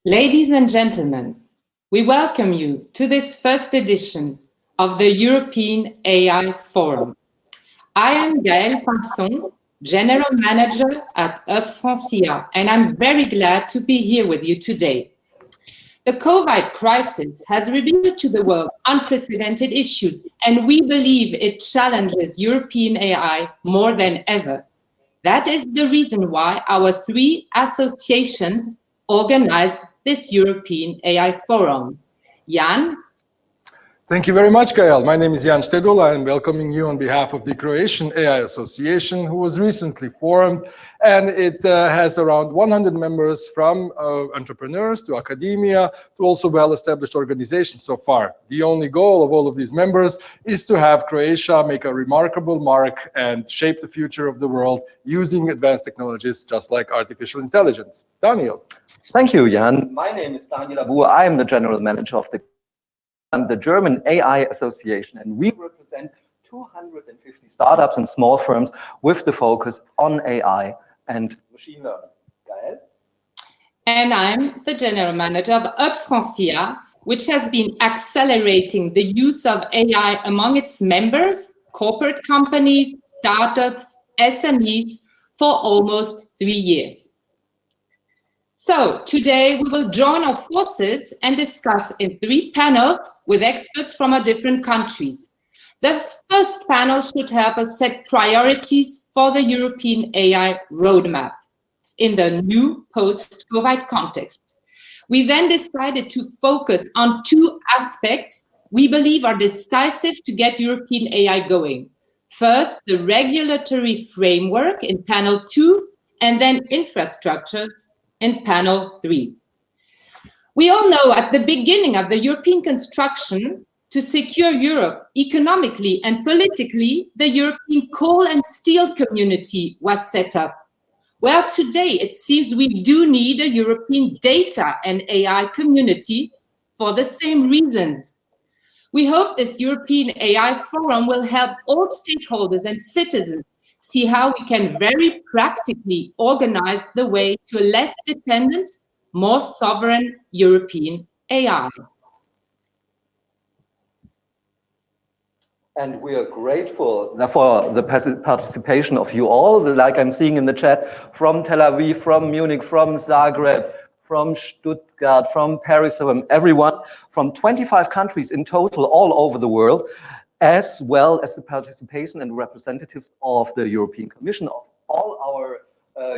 Ladies and gentlemen, we welcome you to this first edition of the European AI Forum. I am Gaëlle Pinson, General Manager at Francia, and I'm very glad to be here with you today. The COVID crisis has revealed to the world unprecedented issues, and we believe it challenges European AI more than ever. That is the reason why our three associations organized this European AI Forum. Jan? Thank you very much, Gaëlle. My name is Jan Stedul. I am welcoming you on behalf of the Croatian AI Association, who was recently formed, and it has around 100 members from entrepreneurs to academia to also well-established organizations so far. The only goal of all of these members is to have Croatia make a remarkable mark and shape the future of the world using advanced technologies just like artificial intelligence. Daniel. Thank you, Jan. My name is Daniel Abur. I am the General Manager of the German AI Association, and we represent 250 startups and small firms with the focus on AI and machine learning. Gaëlle? And I'm the General Manager of Francia, which has been accelerating the use of AI among its members, corporate companies, startups, SMEs for almost 3 years. So today we will join our forces and discuss in 3 panels with experts from our different countries. The first panel should help us set priorities for the European AI roadmap in the new post-COVID context. We then decided to focus on 2 aspects we believe are decisive to get European AI going. First, the regulatory framework in panel 2, and then infrastructures in panel 3. We all know at the beginning of the European construction, to secure Europe economically and politically, the European coal and steel community was set up. Well, today it seems we do need a European data and AI community for the same reasons. We hope this European AI Forum will help all stakeholders and citizens see how we can very practically organize the way to a less dependent, more sovereign European AI. And we are grateful for the participation of you all, like I'm seeing in the chat, from Tel Aviv, from Munich, from Zagreb, from Stuttgart, from Paris, from everyone, from 25 countries in total all over the world, as well as the participation and representatives of the European Commission, of all our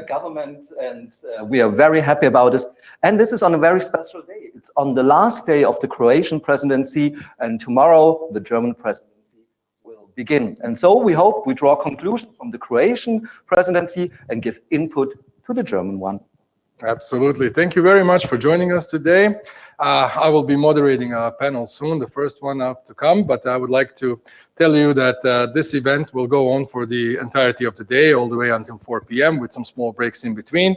government, and we are very happy about this. And this is on a very special day. It's on the last day of the Croatian presidency, and tomorrow the German presidency will begin. And so we hope we draw conclusions from the Croatian presidency and give input to the German one. Absolutely. Thank you very much for joining us today. I will be moderating a panel soon, the first one up to come, but I would like to tell you that this event will go on for the entirety of the day, all the way until 4 p.m. with some small breaks in between.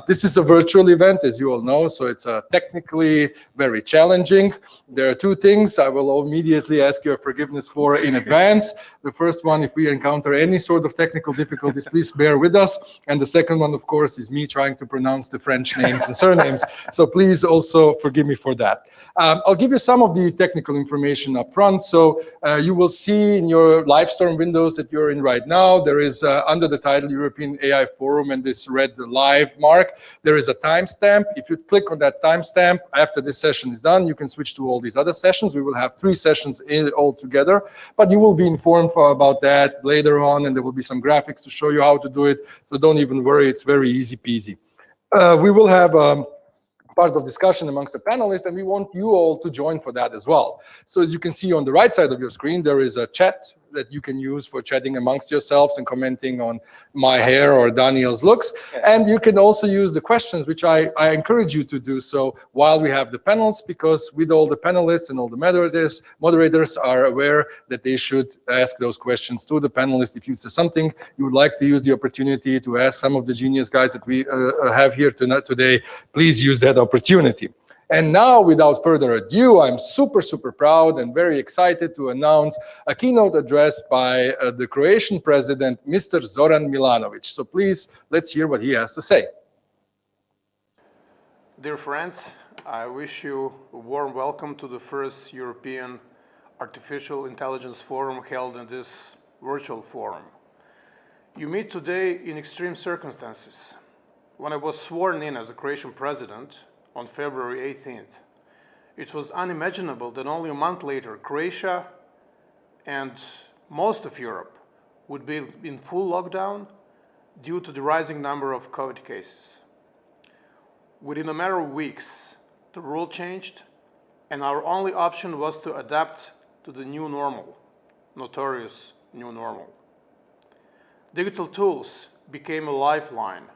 This is a virtual event, as you all know, so it's technically very challenging. There are 2 things I will immediately ask your forgiveness for in advance. The first one, if we encounter any sort of technical difficulties, please bear with us. And the second one, of course, is me trying to pronounce the French names and surnames. So please also forgive me for that. I'll give you some of the technical information up front. So you will see in your live storm windows that you're in right now, there is under the title European AI Forum and this red live mark, there is a timestamp. If you click on that timestamp, after this session is done, you can switch to all these other sessions. We will have 3 sessions all together, but you will be informed about that later on, and there will be some graphics to show you how to do it. So don't even worry, it's very easy peasy. We will have part of discussion amongst the panelists, and we want you all to join for that as well. So as you can see on the right side of your screen, there is a chat that you can use for chatting amongst yourselves and commenting on my hair or Daniel's looks. And you can also use the questions, which I encourage you to do so while we have the panels, because with all the panelists and all the moderators are aware that they should ask those questions to the panelists. If you see something you would like to use the opportunity to ask some of the genius guys that we have here today, please use that opportunity. And now, without further ado, I'm super proud and very excited to announce a keynote address by the Croatian president, Mr. Zoran Milanović. So please, let's hear what he has to say. Dear friends, I wish you a warm welcome to the first European Artificial Intelligence Forum held in this virtual forum. You meet today in extreme circumstances. When I was sworn in as the Croatian president on February 18th, it was unimaginable that only a month later, Croatia and most of Europe would be in full lockdown due to the rising number of COVID cases. Within a matter of weeks, the rule changed, and our only option was to adapt to the new normal, notorious new normal. Digital tools became a lifeline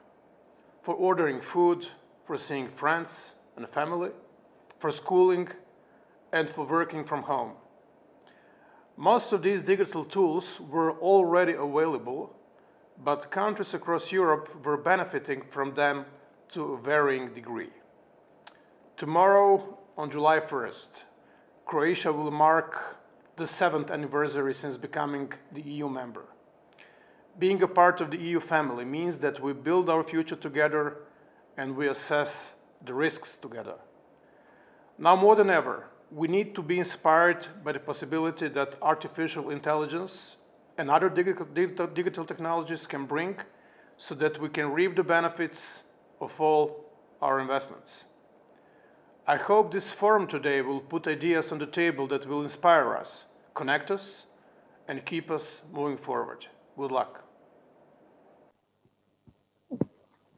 for ordering food, for seeing friends and family, for schooling, and for working from home. Most of these digital tools were already available, but countries across Europe were benefiting from them to a varying degree. Tomorrow, on July 1st, Croatia will mark the 7th anniversary since becoming the EU member. Being a part of the EU family means that we build our future together and we assess the risks together. Now more than ever, we need to be inspired by the possibility that artificial intelligence and other digital technologies can bring so that we can reap the benefits of all our investments. I hope this forum today will put ideas on the table that will inspire us, connect us, and keep us moving forward. Good luck.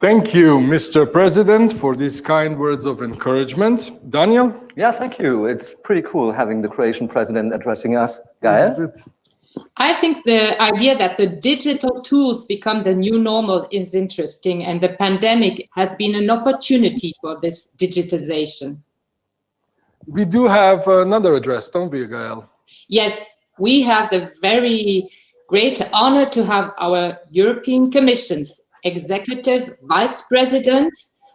Thank you, Mr. President, for these kind words of encouragement. Daniel? Yeah, thank you. It's pretty cool having the Croatian president addressing us. Gael? Isn't it? I think the idea that the digital tools become the new normal is interesting, and the pandemic has been an opportunity for this digitization. We do have another address, don't we, Gael? Yes, we have the very great honor to have our European Commission's Executive Vice President,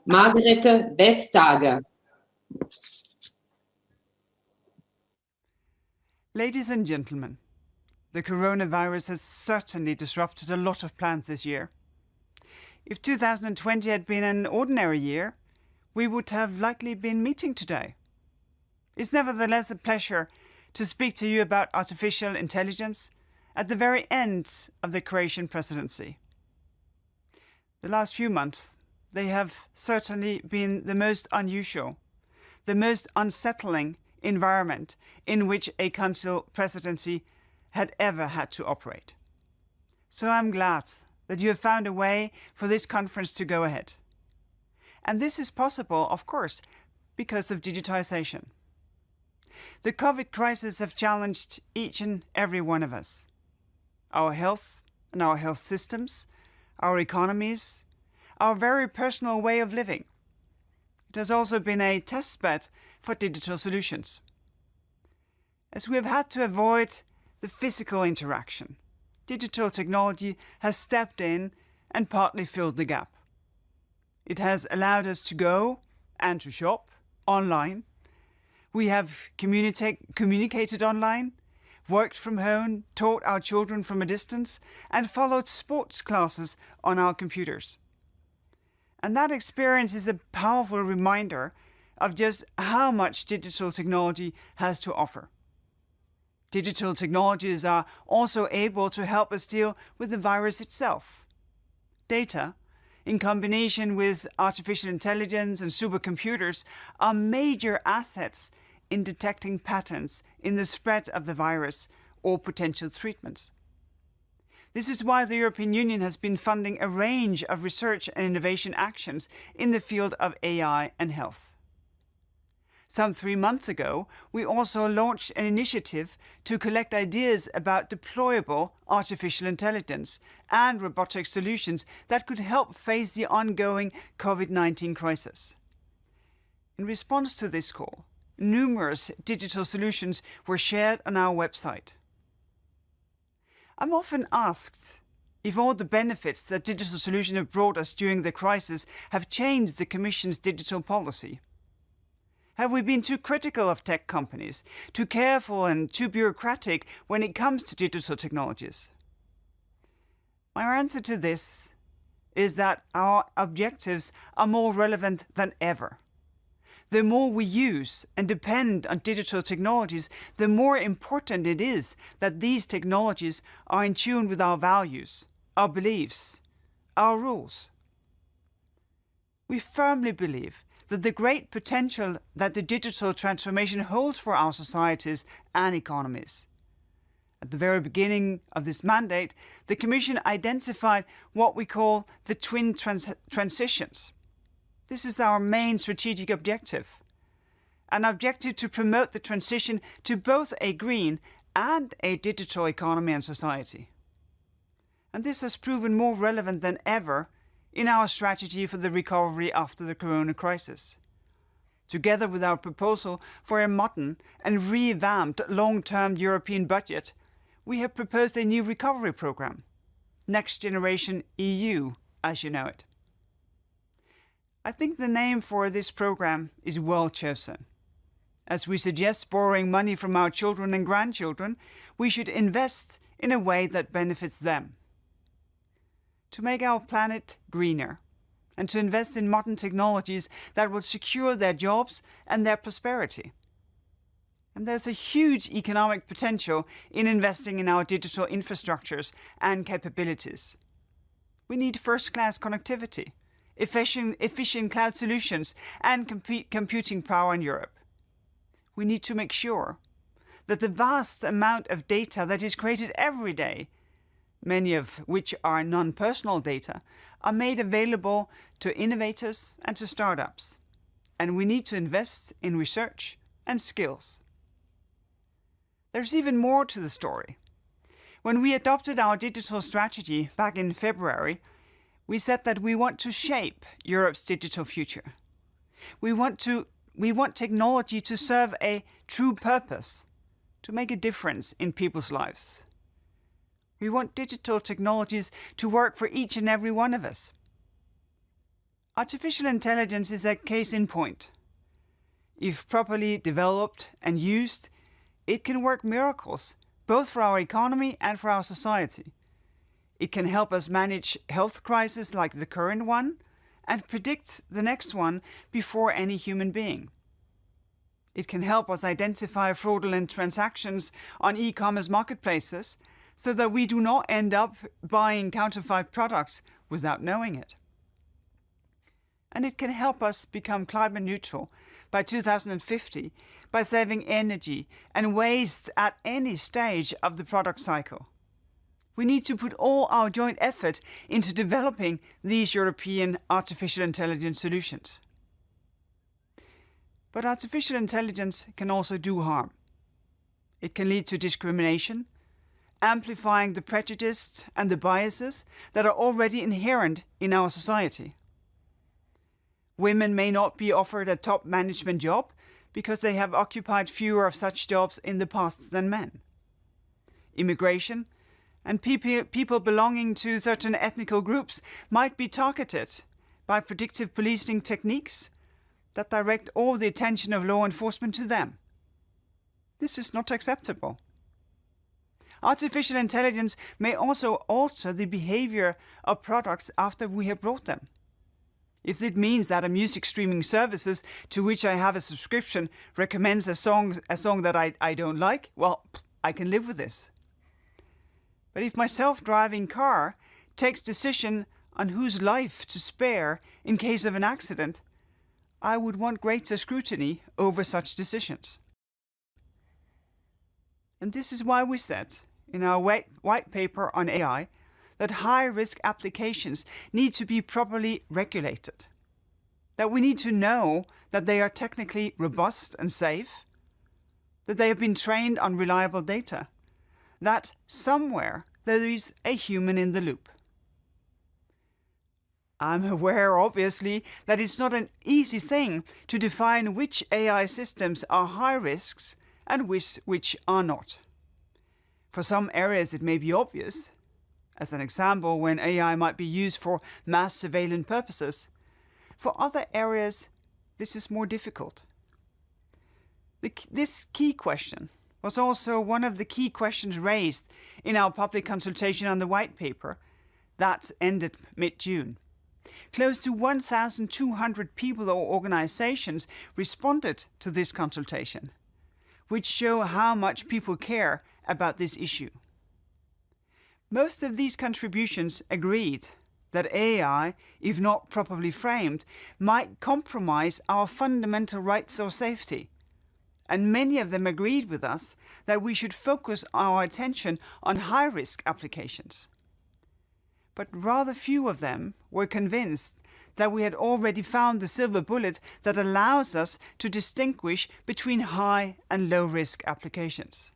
Margrethe Vestager. Ladies and gentlemen, the coronavirus has certainly disrupted a lot of plans this year. If 2020 had been an ordinary year, we would have likely been meeting today. It's nevertheless a pleasure to speak to you about artificial intelligence at the very end of the Croatian presidency. The last few months, they have certainly been the most unusual, the most unsettling environment in which a council presidency had ever had to operate. So I'm glad that you have found a way for this conference to go ahead. And this is possible, of course, because of digitization. The COVID crisis have challenged each and every one of us. Our health and our health systems, our economies, our very personal way of living. It has also been a testbed for digital solutions. As we have had to avoid the physical interaction, digital technology has stepped in and partly filled the gap. It has allowed us to go and to shop online. We have communicated online, worked from home, taught our children from a distance, and followed sports classes on our computers. And that experience is a powerful reminder of just how much digital technology has to offer. Digital technologies are also able to help us deal with the virus itself. Data, in combination with artificial intelligence and supercomputers, are major assets in detecting patterns in the spread of the virus or potential treatments. This is why the European Union has been funding a range of research and innovation actions in the field of AI and health. Some 3 months ago, we also launched an initiative to collect ideas about deployable artificial intelligence and robotic solutions that could help face the ongoing COVID-19 crisis. In response to this call, numerous digital solutions were shared on our website. I'm often asked if all the benefits that digital solutions have brought us during the crisis have changed the Commission's digital policy. Have we been too critical of tech companies, too careful and too bureaucratic when it comes to digital technologies? My answer to this is that our objectives are more relevant than ever. The more we use and depend on digital technologies, the more important it is that these technologies are in tune with our values, our beliefs, our rules. We firmly believe that the great potential that the digital transformation holds for our societies and economies. At the very beginning of this mandate, the Commission identified what we call the twin transitions. This is our main strategic objective, an objective to promote the transition to both a green and a digital economy and society. And this has proven more relevant than ever in our strategy for the recovery after the corona crisis. Together with our proposal for a modern and revamped long-term European budget, we have proposed a new recovery programme, Next Generation EU, as you know it. I think the name for this programme is well chosen. As we suggest borrowing money from our children and grandchildren, we should invest in a way that benefits them. To make our planet greener and to invest in modern technologies that will secure their jobs and their prosperity. And there's a huge economic potential in investing in our digital infrastructures and capabilities. We need first-class connectivity, efficient cloud solutions, and computing power in Europe. We need to make sure that the vast amount of data that is created every day, many of which are non-personal data, are made available to innovators and to startups. And we need to invest in research and skills. There's even more to the story. When we adopted our digital strategy back in February, we said that we want to shape Europe's digital future. We want technology to serve a true purpose, to make a difference in people's lives. We want digital technologies to work for each and every one of us. Artificial intelligence is a case in point. If properly developed and used, it can work miracles, both for our economy and for our society. It can help us manage health crises like the current one and predict the next one before any human being. It can help us identify fraudulent transactions on e-commerce marketplaces so that we do not end up buying counterfeit products without knowing it. And it can help us become climate neutral by 2050 by saving energy and waste at any stage of the product cycle. We need to put all our joint effort into developing these European artificial intelligence solutions. But artificial intelligence can also do harm. It can lead to discrimination, amplifying the prejudice and the biases that are already inherent in our society. Women may not be offered a top management job because they have occupied fewer of such jobs in the past than men. Immigration and people belonging to certain ethnical groups might be targeted by predictive policing techniques that direct all the attention of law enforcement to them. This is not acceptable. Artificial intelligence may also alter the behavior of products after we have bought them. If it means that a music streaming services to which I have a subscription recommends a song that I don't like, well, I can live with this. But if my self-driving car takes decision on whose life to spare in case of an accident, I would want greater scrutiny over such decisions. And this is why we said in our white paper on AI that high-risk applications need to be properly regulated, that we need to know that they are technically robust and safe, that they have been trained on reliable data, that somewhere there is a human in the loop. I'm aware, obviously, that it's not an easy thing to define which AI systems are high risks and which are not. For some areas it may be obvious, as an example when AI might be used for mass surveillance purposes. For other areas, this is more difficult. This key question was also one of the key questions raised in our public consultation on the white paper that ended mid-June. Close to 1,200 people or organizations responded to this consultation, which show how much people care about this issue. Most of these contributions agreed that AI, if not properly framed, might compromise our fundamental rights or safety. And many of them agreed with us that we should focus our attention on high-risk applications. But rather few of them were convinced that we had already found the silver bullet that allows us to distinguish between high and low-risk applications.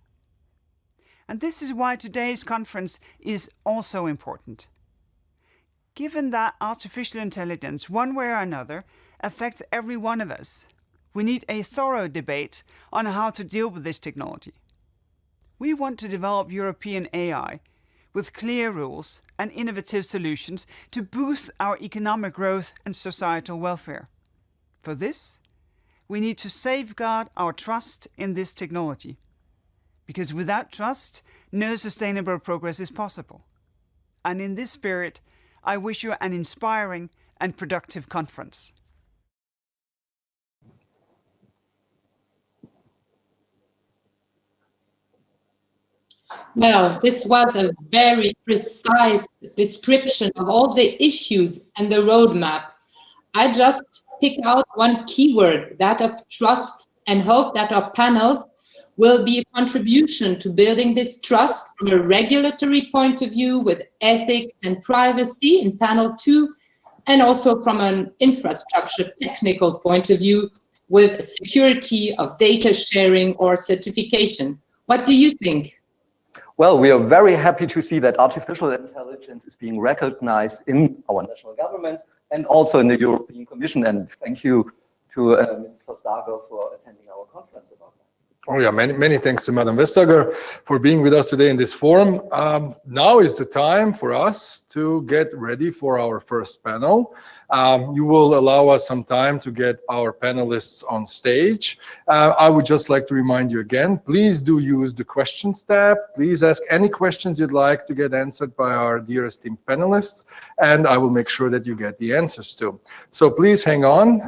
And this is why today's conference is also important. Given that artificial intelligence, one way or another, affects every one of us, we need a thorough debate on how to deal with this technology. We want to develop European AI with clear rules and innovative solutions to boost our economic growth and societal welfare. For this, we need to safeguard our trust in this technology, because without trust, no sustainable progress is possible. And in this spirit, I wish you an inspiring and productive conference. Well, this was a very precise description of all the issues and the roadmap. I just pick out one keyword, that of trust, and hope that our panels will be a contribution to building this trust from a regulatory point of view with ethics and privacy in panel 2, and also from an infrastructure technical point of view with security of data sharing or certification. What do you think? Well, we are very happy to see that artificial intelligence is being recognized in our national governments and also in the European Commission. And thank you to Mrs. Vestager for attending our conference about that. Oh yeah, many thanks to Madam Vestager for being with us today in this forum. Now is the time for us to get ready for our first panel. You will allow us some time to get our panelists on stage. I would just like to remind you again, please do use the questions tab. Please ask any questions you'd like to get answered by our dear esteemed panelists, and I will make sure that you get the answers too. So please hang on.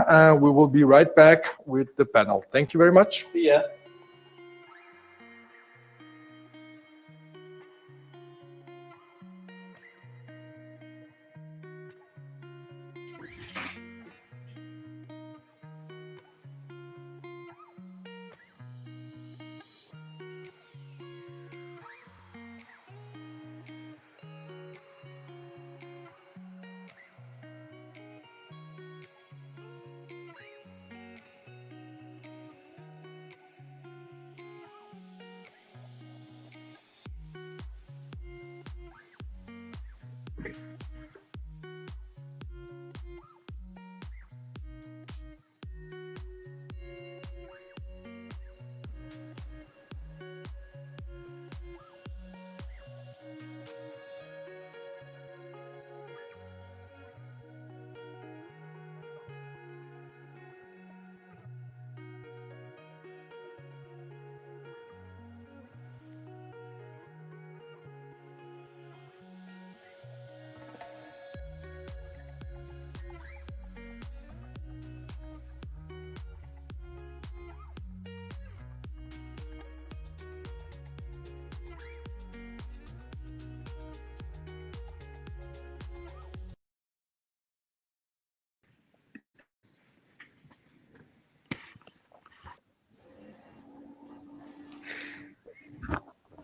We will be right back with the panel. Thank you very much. See ya.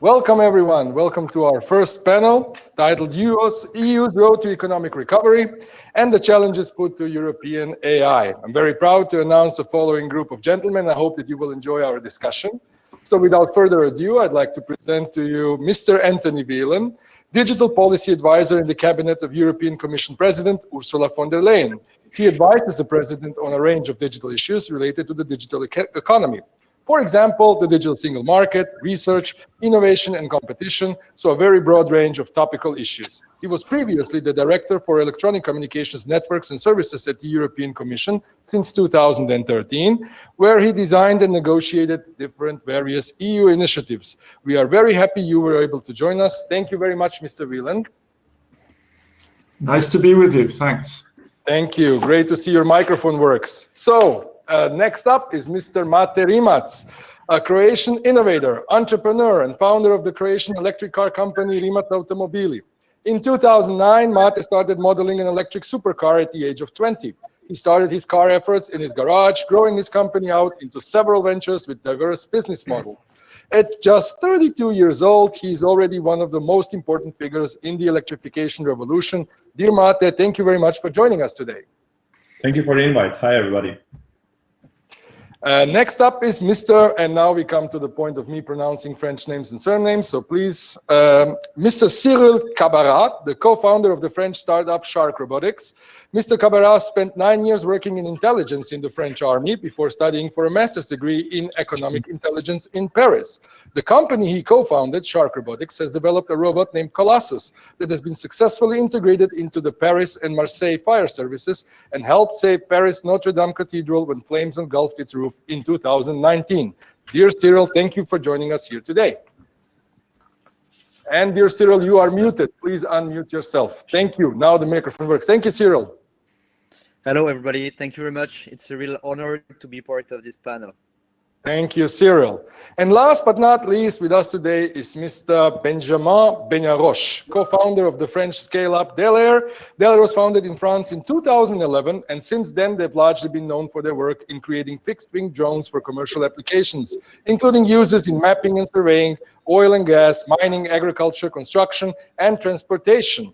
Welcome everyone. Welcome to our first panel titled EU's Road to Economic Recovery and the Challenges Put to European AI. I'm very proud to announce the following group of gentlemen. I hope that you will enjoy our discussion. So without further ado, I'd like to present to you Mr. Anthony Whelan, Digital Policy Advisor in the Cabinet of European Commission President Ursula von der Leyen. He advises the President on a range of digital issues related to the digital economy. For example, the digital single market, research, innovation, and competition, so a very broad range of topical issues. He was previously the Director for Electronic Communications Networks and Services at the European Commission since 2013, where he designed and negotiated different various EU initiatives. We are very happy you were able to join us. Thank you very much, Mr. Whelan. Nice to be with you. Thanks. Thank you. Great to see your microphone works. So next up is Mr. Mate Rimac, a Croatian innovator, entrepreneur, and founder of the Croatian electric car company Rimac Automobili. In 2009, Mate started modeling an electric supercar at the age of 20. He started his car efforts in his garage, growing his company out into several ventures with diverse business models. At just 32 years old, he is already one of the most important figures in the electrification revolution. Dear Mate, thank you very much for joining us today. Thank you for the invite. Hi, everybody. Next up is and now we come to the point of me pronouncing French names and surnames, so please, Mr. Cyril Kabbara, the co-founder of the French startup Shark Robotics. Mr. Kabbara spent 9 years working in intelligence in the French army before studying for a master's degree in economic intelligence in Paris. The company he co-founded, Shark Robotics, has developed a robot named Colossus that has been successfully integrated into the Paris and Marseille fire services and helped save Paris Notre Dame Cathedral when flames engulfed its roof in 2019. Dear Cyril, thank you for joining us here today. And dear Cyril, you are muted. Please unmute yourself. Thank you. Now the microphone works. Thank you, Cyril. Hello, everybody. Thank you very much. It's a real honor to be part of this panel. Thank you, Cyril. And last but not least, with us today is Mr. Benharrosh, co-founder of the French scale-up Delair. Delair was founded in France in 2011, and since then they've largely been known for their work in creating fixed-wing drones for commercial applications, including uses in mapping and surveying, oil and gas, mining, agriculture, construction, and transportation.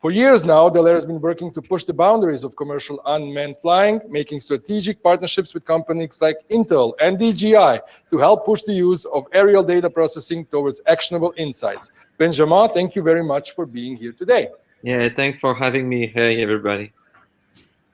For years now, Delair has been working to push the boundaries of commercial unmanned flying, making strategic partnerships with companies like Intel and DJI to help push the use of aerial data processing towards actionable insights. Benjamin, thank you very much for being here today. Yeah, thanks for having me. Hey, everybody.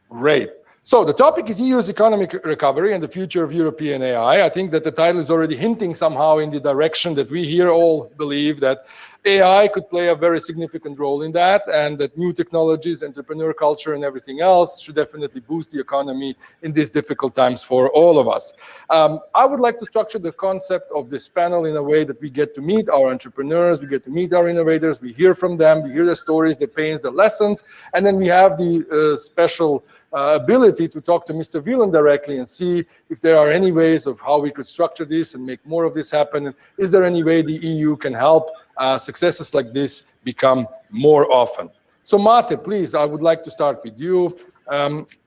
Great. So the topic is EU's economic recovery and the future of European AI. I think that the title is already hinting somehow in the direction that we here all believe that AI could play a very significant role in that, and that new technologies, entrepreneur culture, and everything else should definitely boost the economy in these difficult times for all of us. I would like to structure the concept of this panel in a way that we get to meet our entrepreneurs, we get to meet our innovators, we hear from them, we hear the stories, the pains, the lessons, and then we have the special ability to talk to Mr. Wieland directly and see if there are any ways of how we could structure this and make more of this happen. And is there any way the EU can help successes like this become more often? So Mate, please, I would like to start with you.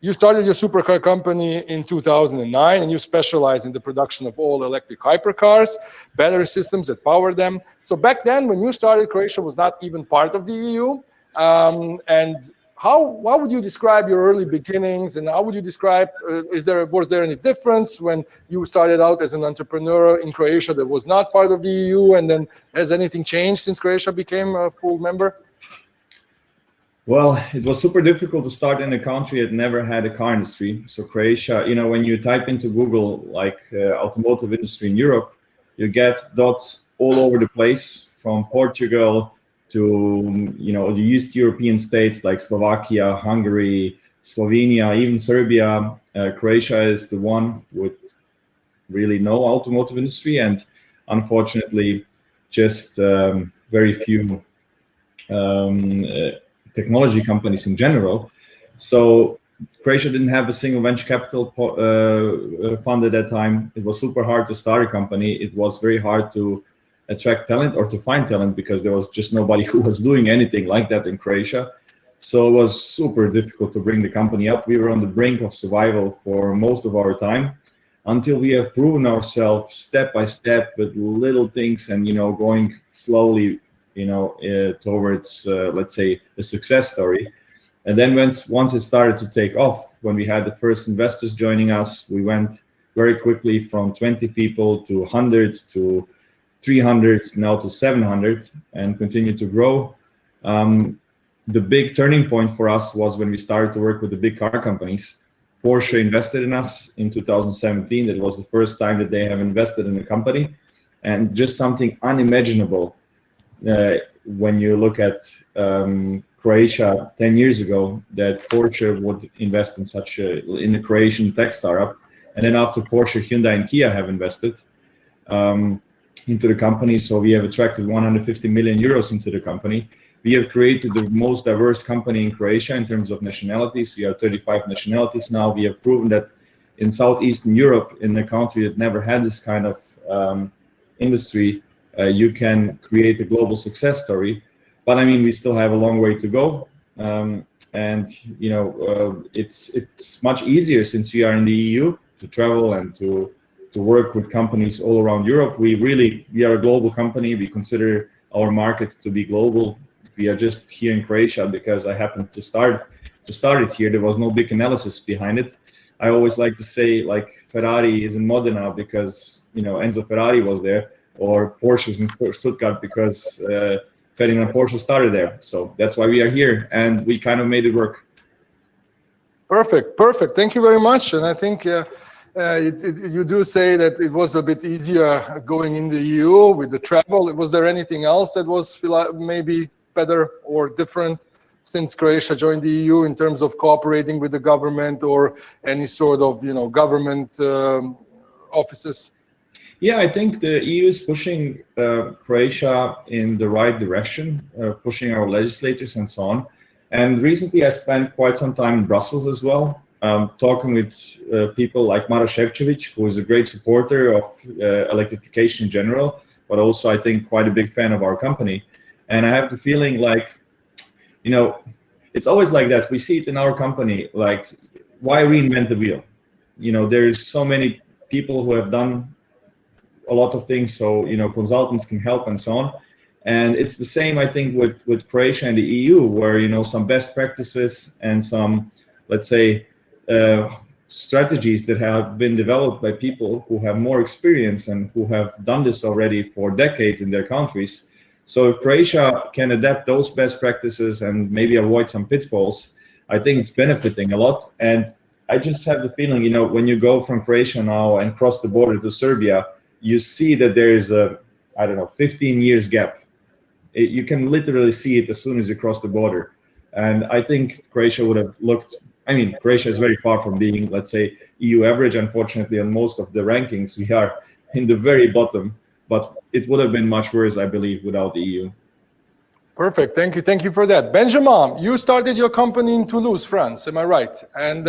You started your supercar company in 2009, and you specialize in the production of all electric hypercars, battery systems that power them. So back then, when you started, Croatia was not even part of the EU. And how would you describe your early beginnings, and how would you describe, was there any difference when you started out as an entrepreneur in Croatia that was not part of the EU, and then has anything changed since Croatia became a full member? Well, it was super difficult to start in a country that never had a car industry. So Croatia, when you type into Google, like automotive industry in Europe, you get dots all over the place, from Portugal to the East European states like Slovakia, Hungary, Slovenia, even Serbia. Croatia is the one with really no automotive industry, and unfortunately just very few technology companies in general. So Croatia didn't have a single venture capital fund at that time. It was super hard to start a company. It was very hard to attract talent or to find talent because there was just nobody who was doing anything like that in Croatia. So it was super difficult to bring the company up. We were on the brink of survival for most of our time until we have proven ourselves step by step with little things and, going slowly, towards, let's say, a success story. And then once it started to take off, when we had the first investors joining us, we went very quickly from 20 people to 100 to 300, now to 700, and continue to grow. The big turning point for us was when we started to work with the big car companies. Porsche invested in us in 2017. That was the first time that they have invested in a company, and just something unimaginable. When you look at Croatia 10 years ago, that Porsche would invest in a Croatian tech startup, and then after Porsche, Hyundai, and Kia have invested into the company. So we have attracted 150 million euros into the company. We have created the most diverse company in Croatia in terms of nationalities. We are 35 nationalities now. We have proven that in Southeastern Europe, in a country that never had this kind of industry, you can create a global success story. But I mean, we still have a long way to go. And you know, it's much easier since we are in the EU to travel and to work with companies all around Europe. We are a global company. We consider our market to be global. We are just here in Croatia because I happened to start it here. There was no big analysis behind it. I always like to say, like, Ferrari is in Modena because, you know, Enzo Ferrari was there, or Porsche is in Stuttgart because Ferdinand Porsche started there. So that's why we are here, and we kind of made it work. Perfect. Thank you very much. And I think you do say that it was a bit easier going in the EU with the travel. Was there anything else that was maybe better or different since Croatia joined the EU in terms of cooperating with the government or any sort of, you know, government offices? Yeah, I think the EU is pushing Croatia in the right direction, pushing our legislators and so on. And recently I spent quite some time in Brussels as well, talking with people like Maroš Šefčovič, who is a great supporter of electrification in general, but also I think quite a big fan of our company. And I have the feeling like, you know, it's always like that. We see it in our company, like, why reinvent the wheel? You know, there's so many people who have done a lot of things, so, you know, consultants can help and so on. And it's the same, I think, with Croatia and the EU, where, you know, some best practices and some, let's say, strategies that have been developed by people who have more experience and who have done this already for decades in their countries. So if Croatia can adapt those best practices and maybe avoid some pitfalls, I think it's benefiting a lot. And I just have the feeling, you know, when you go from Croatia now and cross the border to Serbia, you see that there is a, I don't know, 15 years gap. You can literally see it as soon as you cross the border. And I think Croatia would have looked, I mean, Croatia is very far from being, let's say, EU average. Unfortunately, on most of the rankings, we are in the very bottom. But it would have been much worse, I believe, without the EU. Perfect. Thank you for that. Benjamin, you started your company in Toulouse, France. Am I right? And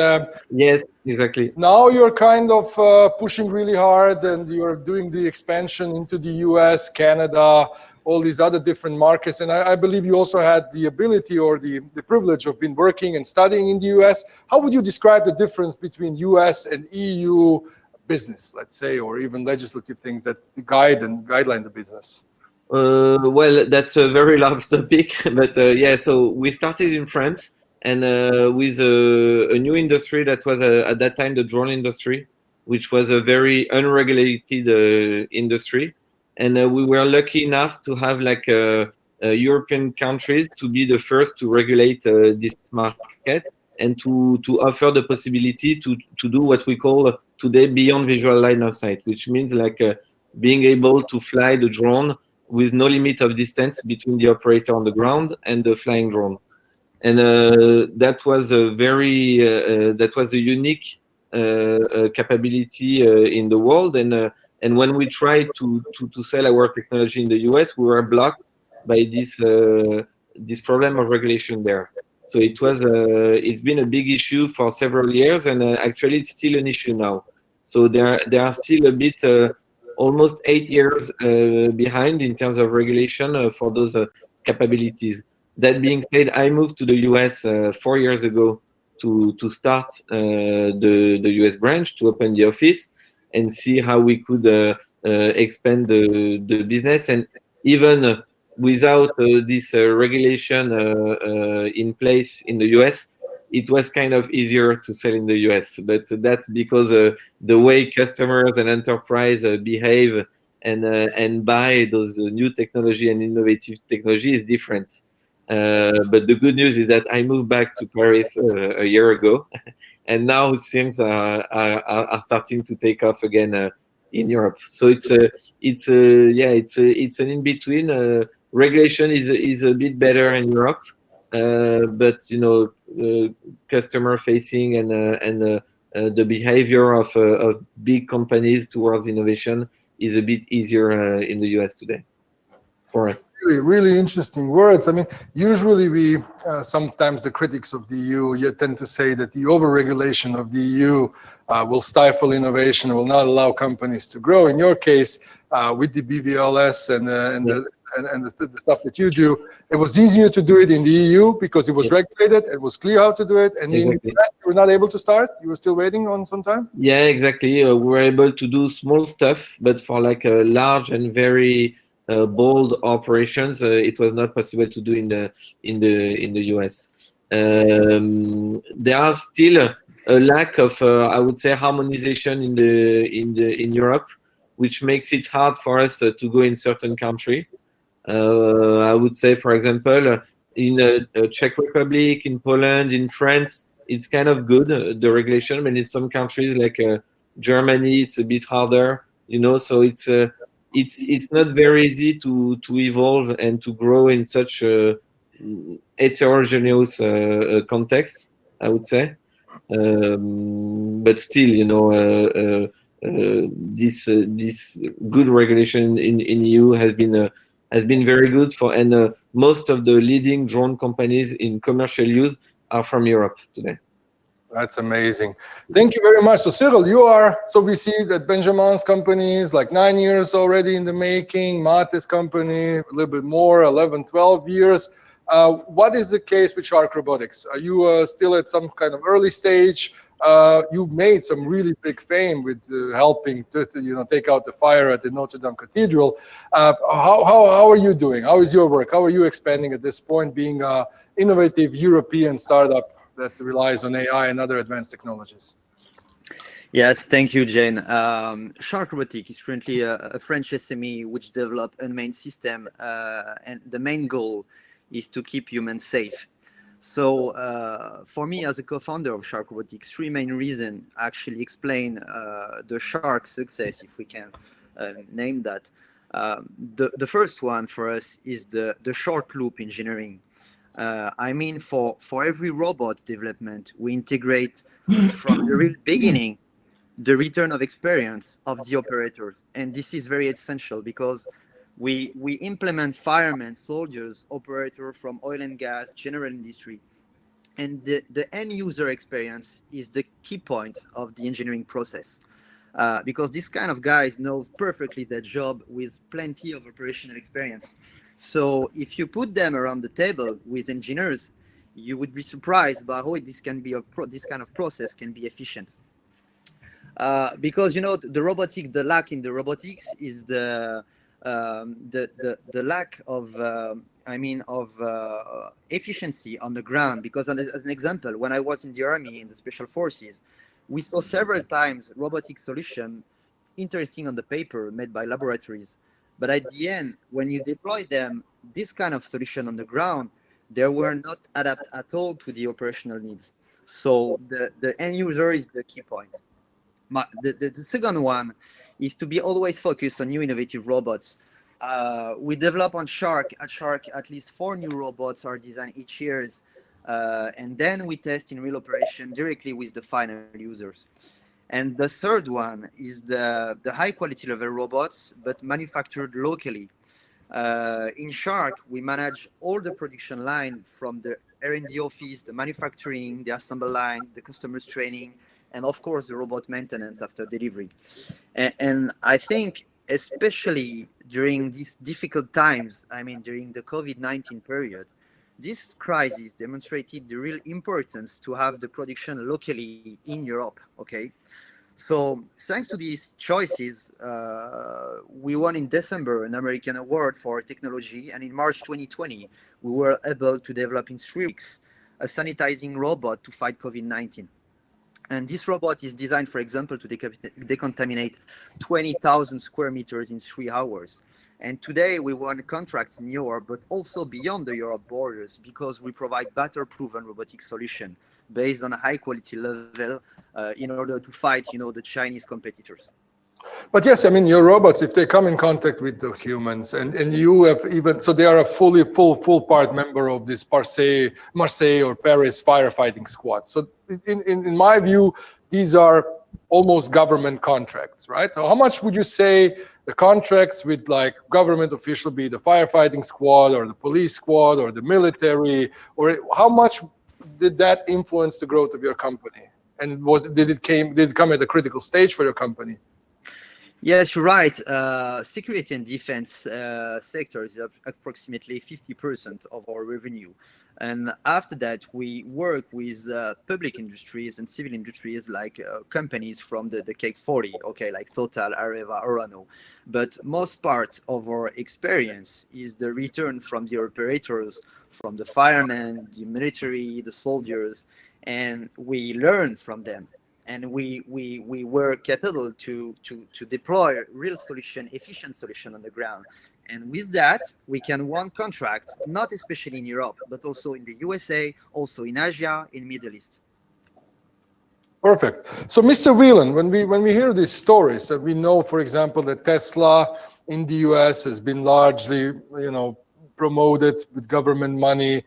Yes, exactly. now you're kind of pushing really hard, and you're doing the expansion into the US, Canada, all these other different markets. And I believe you also had the ability or the privilege of being working and studying in the US. How would you describe the difference between US and EU business, let's say, or even legislative things that guideline the business? Well, that's a very large topic, but yeah, so we started in France, and with a new industry that was at that time the drone industry, which was a very unregulated industry. And we were lucky enough to have like European countries to be the first to regulate this market and to offer the possibility to do what we call today beyond visual line of sight, which means like being able to fly the drone with no limit of distance between the operator on the ground and the flying drone. And that was a very that was a unique capability in the world. And when we tried to sell our technology in the US, we were blocked by this problem of regulation there. So it was it's been a big issue for several years, and actually it's still an issue now. So there are still a bit almost 8 years behind in terms of regulation for those capabilities. That being said, I moved to the US 4 years ago to start the US branch, to open the office and see how we could expand the business. And even without this regulation in place in the US, it was kind of easier to sell in the US. But that's because the way customers and enterprise behave and buy those new technology and innovative technology is different. But the good news is that I moved back to Paris a year ago, and now things are starting to take off again in Europe. So it's an in between. Regulation is a bit better in Europe, but you know, customer facing and the behavior of big companies towards innovation is a bit easier in the US today. for us. Really interesting words. I mean, usually we, sometimes the critics of the EU, you tend to say that the overregulation of the EU will stifle innovation, will not allow companies to grow. In your case, with the BVLS and the stuff that you do, it was easier to do it in the EU because it was regulated, it was clear how to do it, and in the US you were not able to start? You were still waiting on some time? Yeah, exactly. We were able to do small stuff, but for like a large and very bold operations, it was not possible to do in the US. There are still a lack of, I would say, harmonization in Europe, which makes it hard for us to go in certain country. I would say, for example, in Czech Republic, in Poland, in France, it's kind of good, the regulation, but in some countries like Germany, it's a bit harder, you know, so it's not very easy to evolve and to grow in such a heterogeneous context, I would say. But still, you know, this good regulation in EU has been very good for, and most of the leading drone companies in commercial use are from Europe today. That's amazing. Thank you very much. So Cyril, so we see that Benjamin's company is like 9 years already in the making, Mate's company a little bit more, 11, 12 years. What is the case with Shark Robotics? Are you still at some kind of early stage? You've made some really big fame with helping to take out the fire at the Notre Dame Cathedral. How are you doing? How is your work? How are you expanding at this point, being an innovative European startup that relies on AI and other advanced technologies? Yes, thank you, Jane. Shark Robotics is currently a French SME which developed a main system, and the main goal is to keep humans safe. So for me, as a co-founder of Shark Robotics, three main reasons actually explain the Shark success, if we can name that. The first one for us is the short loop engineering. I mean, for every robot development, we integrate from the real beginning the return of experience of the operators. And this is very essential because we implement firemen, soldiers, operators from oil and gas, general industry. And the end user experience is the key point of the engineering process. Because this kind of guys knows perfectly their job with plenty of operational experience. So if you put them around the table with engineers, you would be surprised by how this can be this kind of process can be efficient. Because the lack in the robotics is the lack of efficiency on the ground. Because as an example, when I was in the army in the special forces, we saw several times robotic solution interesting on the paper made by laboratories. But at the end, when you deploy them, this kind of solution on the ground, they were not adapted at all to the operational needs. So the end user is the key point. The second one is to be always focused on new innovative robots. We develop at Shark at least 4 new robots are designed each year. And then we test in real operation directly with the final users. And the third one is the high quality level robots, but manufactured locally. In Shark, we manage all the production line from the R&D office, the manufacturing, the assembly line, the customers training, and of course the robot maintenance after delivery. And I think especially during these difficult times, during the COVID-19 period, this crisis demonstrated the real importance to have the production locally in Europe, okay? So thanks to these choices, we won in December an American award for technology, and in March 2020, we were able to develop in 3 weeks a sanitizing robot to fight COVID-19. And this robot is designed, for example, to decontaminate 20,000 square meters in 3 hours. And today we won contracts in Europe, but also beyond the Europe borders, because we provide better proven robotic solution based on a high quality level in order to fight, the Chinese competitors. But yes, your robots, if they come in contact with those humans, and you have so they are a full part member of this Marseille or Paris firefighting squad. So in my view, these are almost government contracts, right? So how much would you say the contracts with like government official, be the firefighting squad or the police squad or the military, or how much did that influence the growth of your company? And did it come at a critical stage for your company? Yes, you're right. Security and defense sector is approximately 50% of our revenue. And after that, we work with public industries and civil industries like companies from the CAC 40, okay, like Total, Areva, Orano. But most part of our experience is the return from the operators, from the firemen, the military, the soldiers, and we learn from them. And we were capable to deploy real solution, efficient solution on the ground. And with that, we can win contract, not especially in Europe, but also in the USA, also in Asia, in Middle East. Perfect. So, Mr. Whelan, when we hear these stories, that we know, for example, that Tesla in the US has been largely, promoted with government money.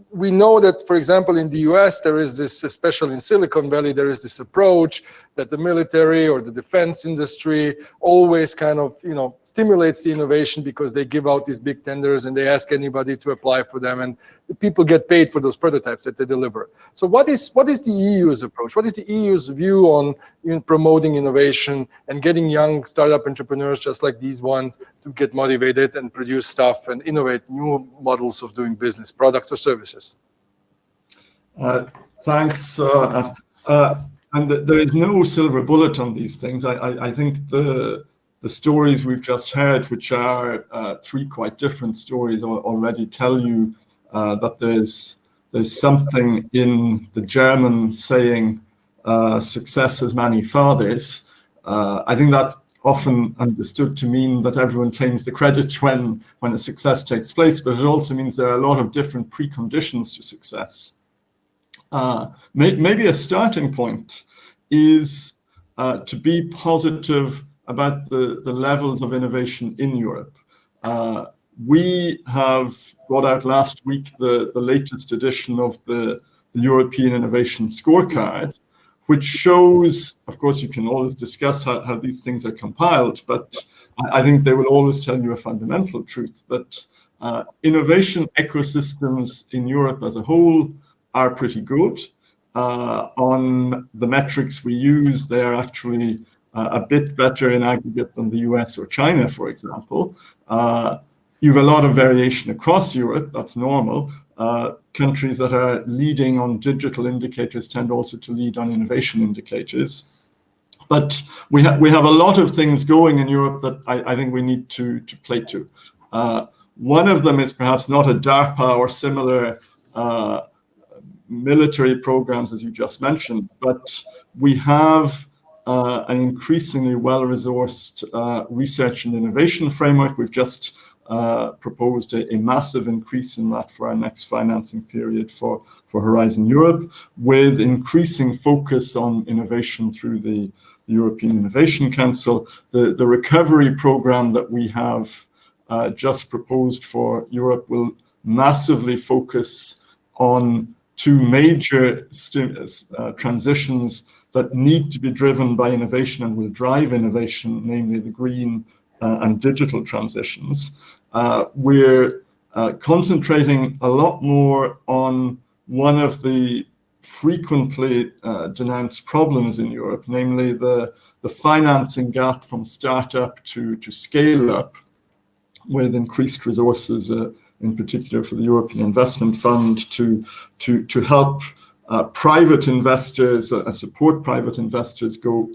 We know that, for example, in the US, there is this, especially in Silicon Valley, there is this approach that the military or the defense industry always kind of, stimulates the innovation because they give out these big tenders and they ask anybody to apply for them, and the people get paid for those prototypes that they deliver. So what is the EU's approach? What is the EU's view on promoting innovation and getting young startup entrepreneurs just like these ones to get motivated and produce stuff and innovate new models of doing business, products or services? Thanks. And there is no silver bullet on these things. I think the stories we've just heard, which are three quite different stories, already tell you that there's something in the German saying, success has many fathers. I think that's often understood to mean that everyone claims the credit when a success takes place, but it also means there are a lot of different preconditions to success. Maybe a starting point is to be positive about the levels of innovation in Europe. We have brought out last week the latest edition of the European Innovation Scorecard, which shows, of course, you can always discuss how these things are compiled, but I think they will always tell you a fundamental truth that innovation ecosystems in Europe as a whole are pretty good. On the metrics we use, they are actually a bit better in aggregate than the US or China, for example. You have a lot of variation across Europe, that's normal. Countries that are leading on digital indicators tend also to lead on innovation indicators. But we have a lot of things going in Europe that I think we need to play to. One of them is perhaps not a DARPA or similar military programs, as you just mentioned, but we have an increasingly well-resourced research and innovation framework. We've just proposed a massive increase in that for our next financing period for Horizon Europe, with increasing focus on innovation through the European Innovation Council. The recovery program that we have just proposed for Europe will massively focus on two major transitions that need to be driven by innovation and will drive innovation, namely the green and digital transitions. We're concentrating a lot more on one of the frequently denounced problems in Europe, namely the financing gap from startup to scale up, with increased resources, in particular for the European Investment Fund, to help private investors, support private investors go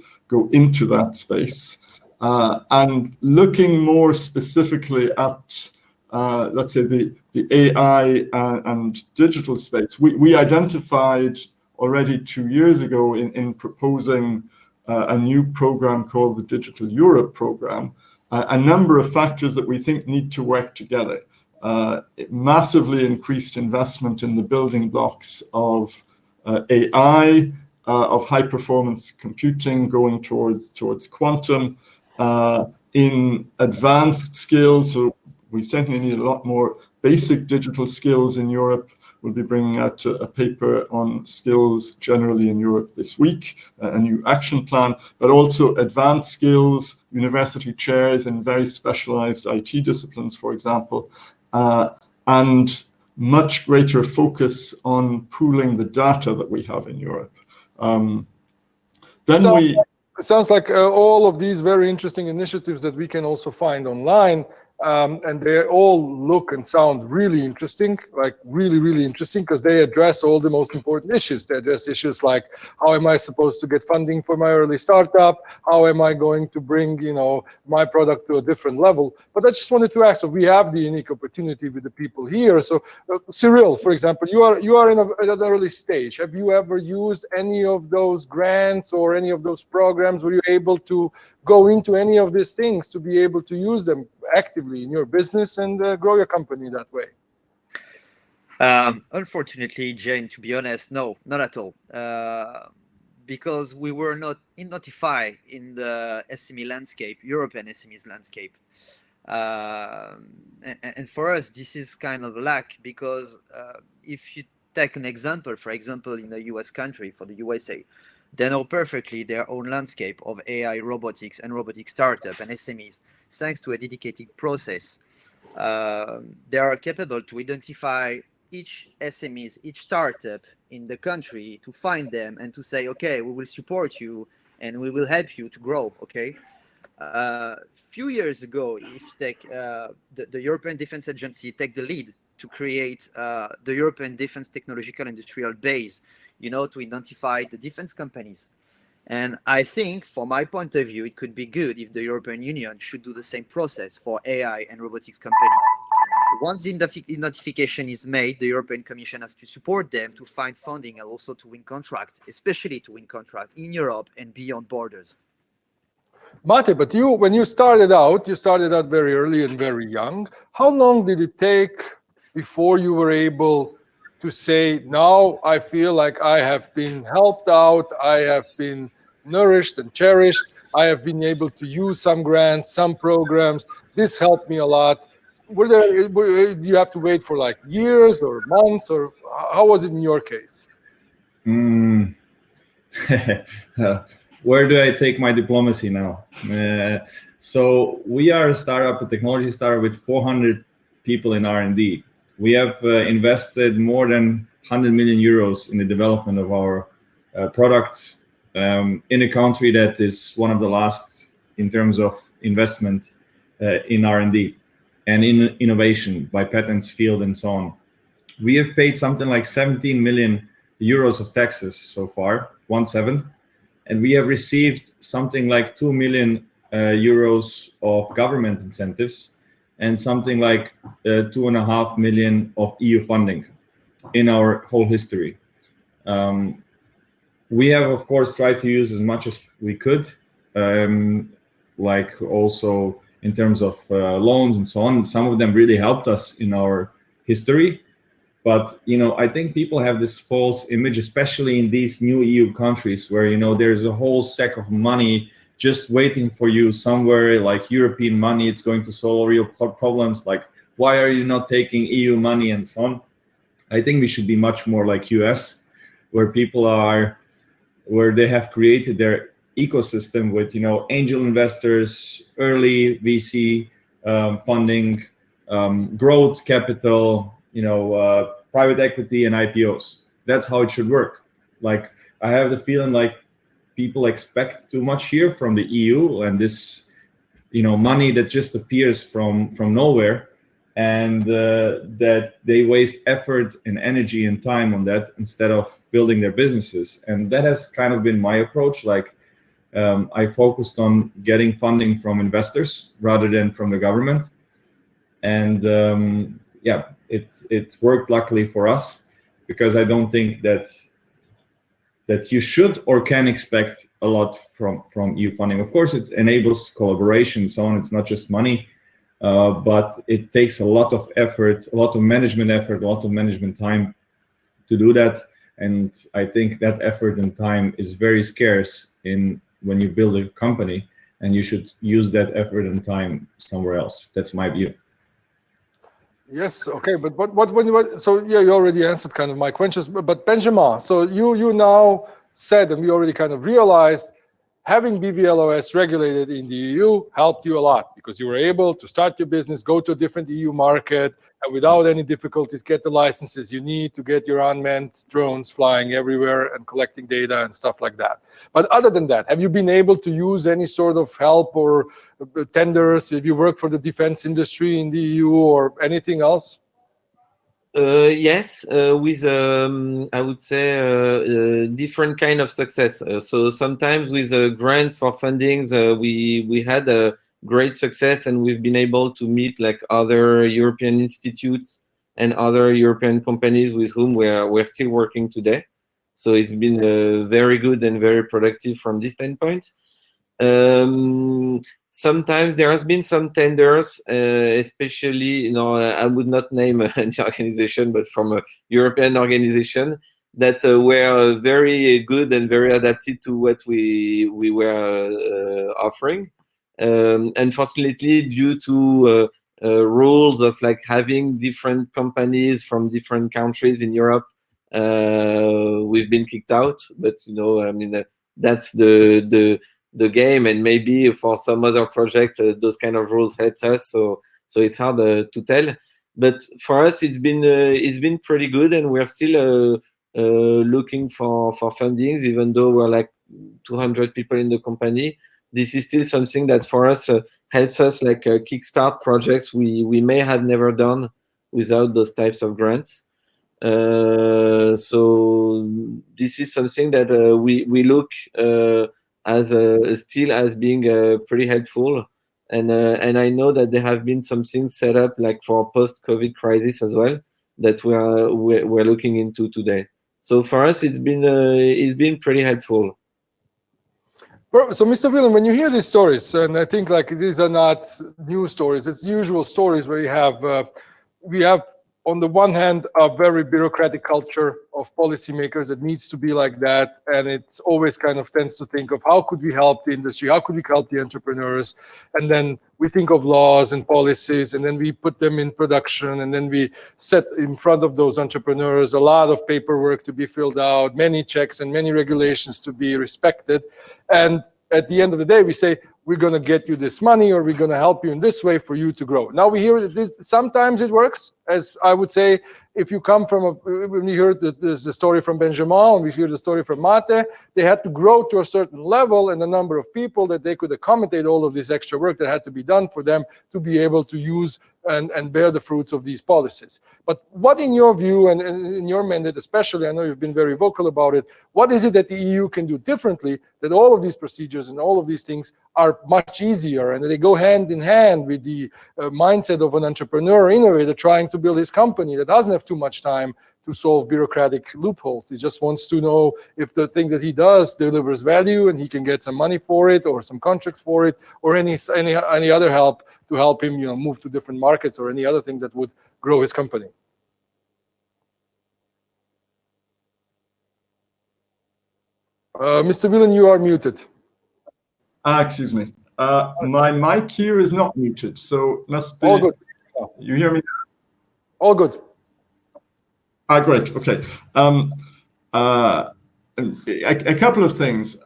into that space. And looking more specifically at, let's say, the AI and digital space, we identified already 2 years ago in proposing a new program called the Digital Europe program, a number of factors that we think need to work together. Massively increased investment in the building blocks of AI, of high-performance computing going towards quantum, in advanced skills. So we certainly need a lot more basic digital skills in Europe, will be bringing out a paper on skills generally in Europe this week, a new action plan, but also advanced skills, university chairs in very specialized IT disciplines, for example, and much greater focus on pooling the data that we have in Europe. It sounds like all of these very interesting initiatives that we can also find online, and they all look and sound really interesting, like really, really interesting, because they address all the most important issues. They address issues like, how am I supposed to get funding for my early startup? How am I going to bring, my product to a different level? But I just wanted to ask, so we have the unique opportunity with the people here. So Cyril, for example, you are at an early stage. Have you ever used any of those grants or any of those programs? Were you able to go into any of these things to be able to use them actively in your business and grow your company that way? Unfortunately, Jane, to be honest, no, not at all. Because we were not notified in the SME landscape, European SMEs landscape. And for us, this is kind of a lack, because if you take an example, for example, in the US country, for the USA, they know perfectly their own landscape of AI, robotics, and robotic startup and SMEs. Thanks to a dedicated process, they are capable to identify each SMEs, each startup in the country, to find them and to say, okay, we will support you and we will help you to grow, okay? Few years ago, if you take the European Defense Agency take the lead to create the European Defense Technological Industrial Base, to identify the defense companies. And I think, from my point of view, it could be good if the European Union should do the same process for AI and robotics companies. Once the notification is made, the European Commission has to support them to find funding and also to win contracts, especially to win contracts in Europe and beyond borders. Mate, but when you started out very early and very young. How long did it take before you were able to say, now I feel like I have been helped out, I have been nourished and cherished, I have been able to use some grants, some programs, this helped me a lot? Do you have to wait for like years or months, or how was it in your case? Where do I take my diplomacy now? So we are a technology startup with 400 people in R&D. We have invested more than 100 million euros in the development of our products in a country that is one of the last in terms of investment in R&D and in innovation by patents, field, and so on. We have paid something like 17 million euros of taxes so far, 17, and we have received something like 2 million euros of government incentives and something like 2.5 million of EU funding in our whole history. We have, of course, tried to use as much as we could, like also in terms of loans and so on. Some of them really helped us in our history. But, I think people have this false image, especially in these new EU countries where, there's a whole sack of money just waiting for you somewhere, like European money, it's going to solve real problems, like why are you not taking EU money and so on. I think we should be much more like US, where where they have created their ecosystem with, angel investors, early VC funding, growth capital, private equity and IPOs. That's how it should work. Like, I have the feeling like people expect too much here from the EU and this, money that just appears from nowhere, and that they waste effort and energy and time on that instead of building their businesses. And that has kind of been my approach. Like, I focused on getting funding from investors rather than from the government. And it worked luckily for us, because I don't think that you should or can expect a lot from EU funding. Of course, it enables collaboration and so on. It's not just money, but it takes a lot of effort, a lot of management effort, a lot of management time to do that. And I think that effort and time is very scarce when you build a company, and you should use that effort and time somewhere else. That's my view. Yes, okay, but so yeah, you already answered kind of my questions, but Benjamin, so you now said, and we already kind of realized, having BVLOS regulated in the EU helped you a lot because you were able to start your business, go to a different EU market, and without any difficulties get the licenses you need to get your unmanned drones flying everywhere and collecting data and stuff like that. But other than that, have you been able to use any sort of help or tenders? Have you worked for the defense industry in the EU or anything else? Yes, with I would say different kind of success. So sometimes with grants for fundings, we had a great success, and we've been able to meet like other European institutes and other European companies with whom we're still working today. So it's been very good and very productive from this standpoint. Sometimes there has been some tenders, especially, I would not name any organization, but from a European organization that were very good and very adapted to what we were offering. Unfortunately, due to rules of like having different companies from different countries in Europe, we've been kicked out. But I mean, that's the game, and maybe for some other project those kind of rules helped us, so it's hard to tell. But for us it's been pretty good, and we're still looking for fundings, even though we're like 200 people in the company. This is still something that for us helps us like kickstart projects we may have never done without those types of grants. So this is something that we look as still as being pretty helpful, and I know that there have been some things set up like for post-COVID crisis as well that we're looking into today. So for us, it's been pretty helpful. So, Mr. Willem, when you hear these stories, and I think like these are not new stories, it's usual stories where we have on the one hand, a very bureaucratic culture of policymakers that needs to be like that. And it's always kind of tends to think of how could we help the industry? How could we help the entrepreneurs? And then we think of laws and policies, and then we put them in production, and then we set in front of those entrepreneurs a lot of paperwork to be filled out, many checks and many regulations to be respected. And at the end of the day, we say, we're going to get you this money, or we're going to help you in this way for you to grow. Now we hear that this, sometimes it works, as I would say, if you come from when we heard the story from Benjamin, and we hear the story from Mate, they had to grow to a certain level and the number of people that they could accommodate all of this extra work that had to be done for them to be able to use and bear the fruits of these policies. But what, in your view, and in your mandate especially, I know you've been very vocal about it, what is it that the EU can do differently that all of these procedures and all of these things are much easier, and they go hand in hand with the mindset of an entrepreneur, innovator trying to build his company that doesn't have too much time to solve bureaucratic loopholes. He just wants to know if the thing that he does delivers value and he can get some money for it or some contracts for it, or any other help to help him, move to different markets, or any other thing that would grow his company. Mr. Whelan, you are muted. Excuse me. My mic here is not muted, so must be. All good. You hear me? All good. Great. Okay. A couple of things.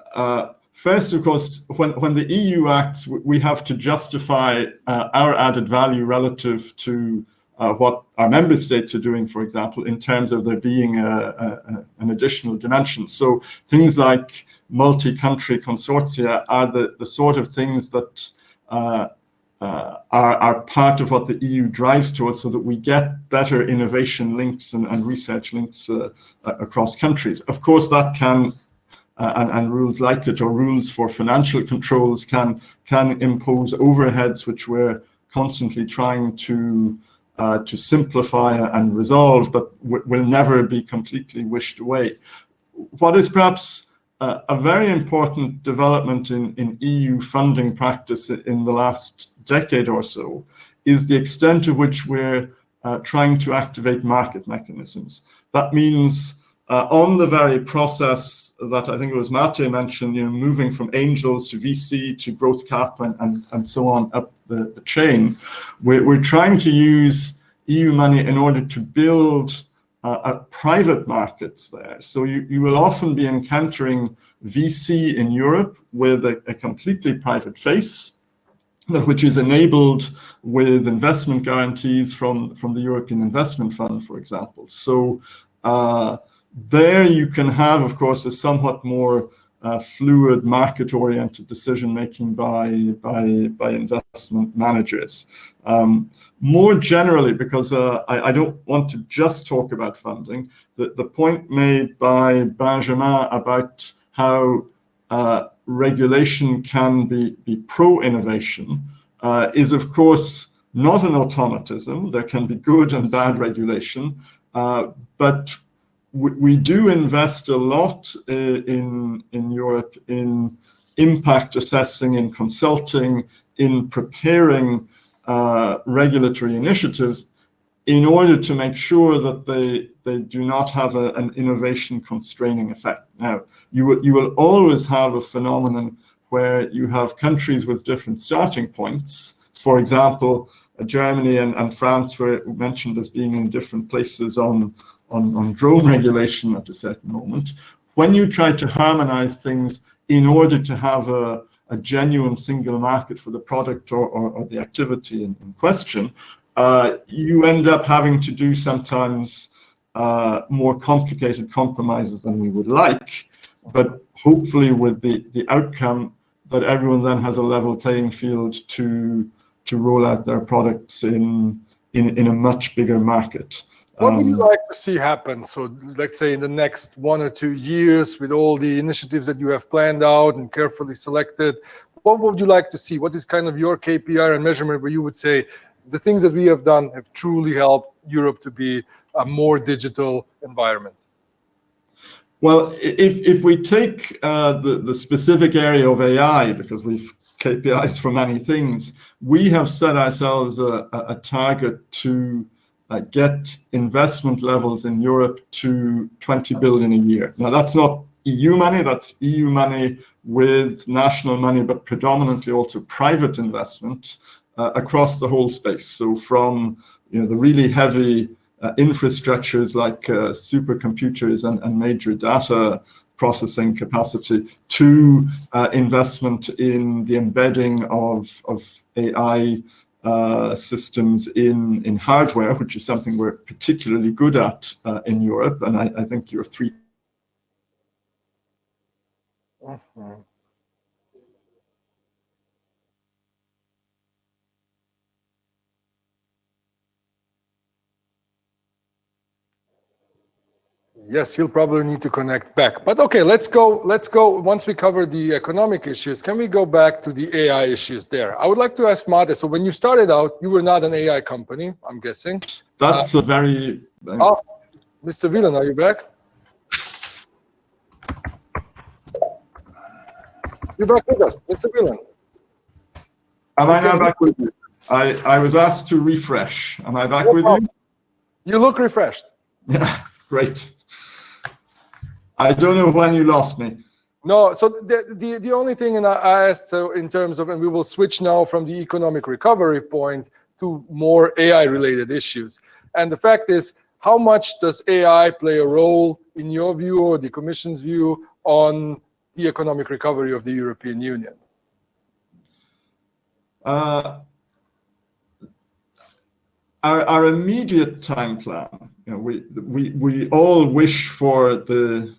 First, of course, when the EU acts, we have to justify our added value relative to what our member states are doing, for example, in terms of there being an additional dimension. So things like multi-country consortia are the sort of things that are part of what the EU drives towards, so that we get better innovation links and research links across countries. Of course, that can, and rules like it, or rules for financial controls, can impose overheads, which we're constantly trying to simplify and resolve, but will never be completely wished away. What is perhaps a very important development in EU funding practice in the last decade or so is the extent to which we're trying to activate market mechanisms. That means on the very process that I think it was Mate mentioned, moving from angels to VC to growth cap and so on up the chain, we're trying to use EU money in order to build private markets there. So you will often be encountering VC in Europe with a completely private face, which is enabled with investment guarantees from the European Investment Fund, for example. So there you can have, of course, a somewhat more fluid, market-oriented decision-making by investment managers. More generally, because I don't want to just talk about funding, the point made by Benjamin about how regulation can be pro-innovation is, of course, not an automatism. There can be good and bad regulation, but we do invest a lot in Europe in impact assessing, in consulting, in preparing regulatory initiatives in order to make sure that they do not have an innovation constraining effect. Now, you will always have a phenomenon where you have countries with different starting points. For example, Germany and France were mentioned as being in different places on drone regulation at a certain moment. When you try to harmonize things in order to have a genuine single market for the product or the activity in question, you end up having to do sometimes more complicated compromises than we would like, but hopefully with the outcome that everyone then has a level playing field to roll out their products in a much bigger market. What would you like to see happen? So let's say in the next 1 or 2 years, with all the initiatives that you have planned out and carefully selected, what would you like to see? What is kind of your KPI and measurement where you would say the things that we have done have truly helped Europe to be a more digital environment? Well, if we take the specific area of AI, because we've KPIs for many things, we have set ourselves a target to get investment levels in Europe to 20 billion a year. Now, that's not EU money, that's EU money with national money, but predominantly also private investment across the whole space. So from the really heavy infrastructures like supercomputers and major data processing capacity to investment in the embedding of AI systems in hardware, which is something we're particularly good at in Europe. And I think your three. Yes, you'll probably need to connect back. But okay, let's go. Once we cover the economic issues, can we go back to the AI issues there? I would like to ask Mate, so when you started out, you were not an AI company, I'm guessing. That's a very... Mr. Wieland, are you back? You're back with us, Mr. Wieland. Am I now back with you? I was asked to refresh. Am I back with you? You look refreshed. Yeah, great. I don't know when you lost me. No, so the only thing, and I asked, so in terms of, and we will switch now from the economic recovery point to more AI-related issues. And the fact is, how much does AI play a role, in your view or the Commission's view, on the economic recovery of the European Union? Our immediate time plan, we all wish for the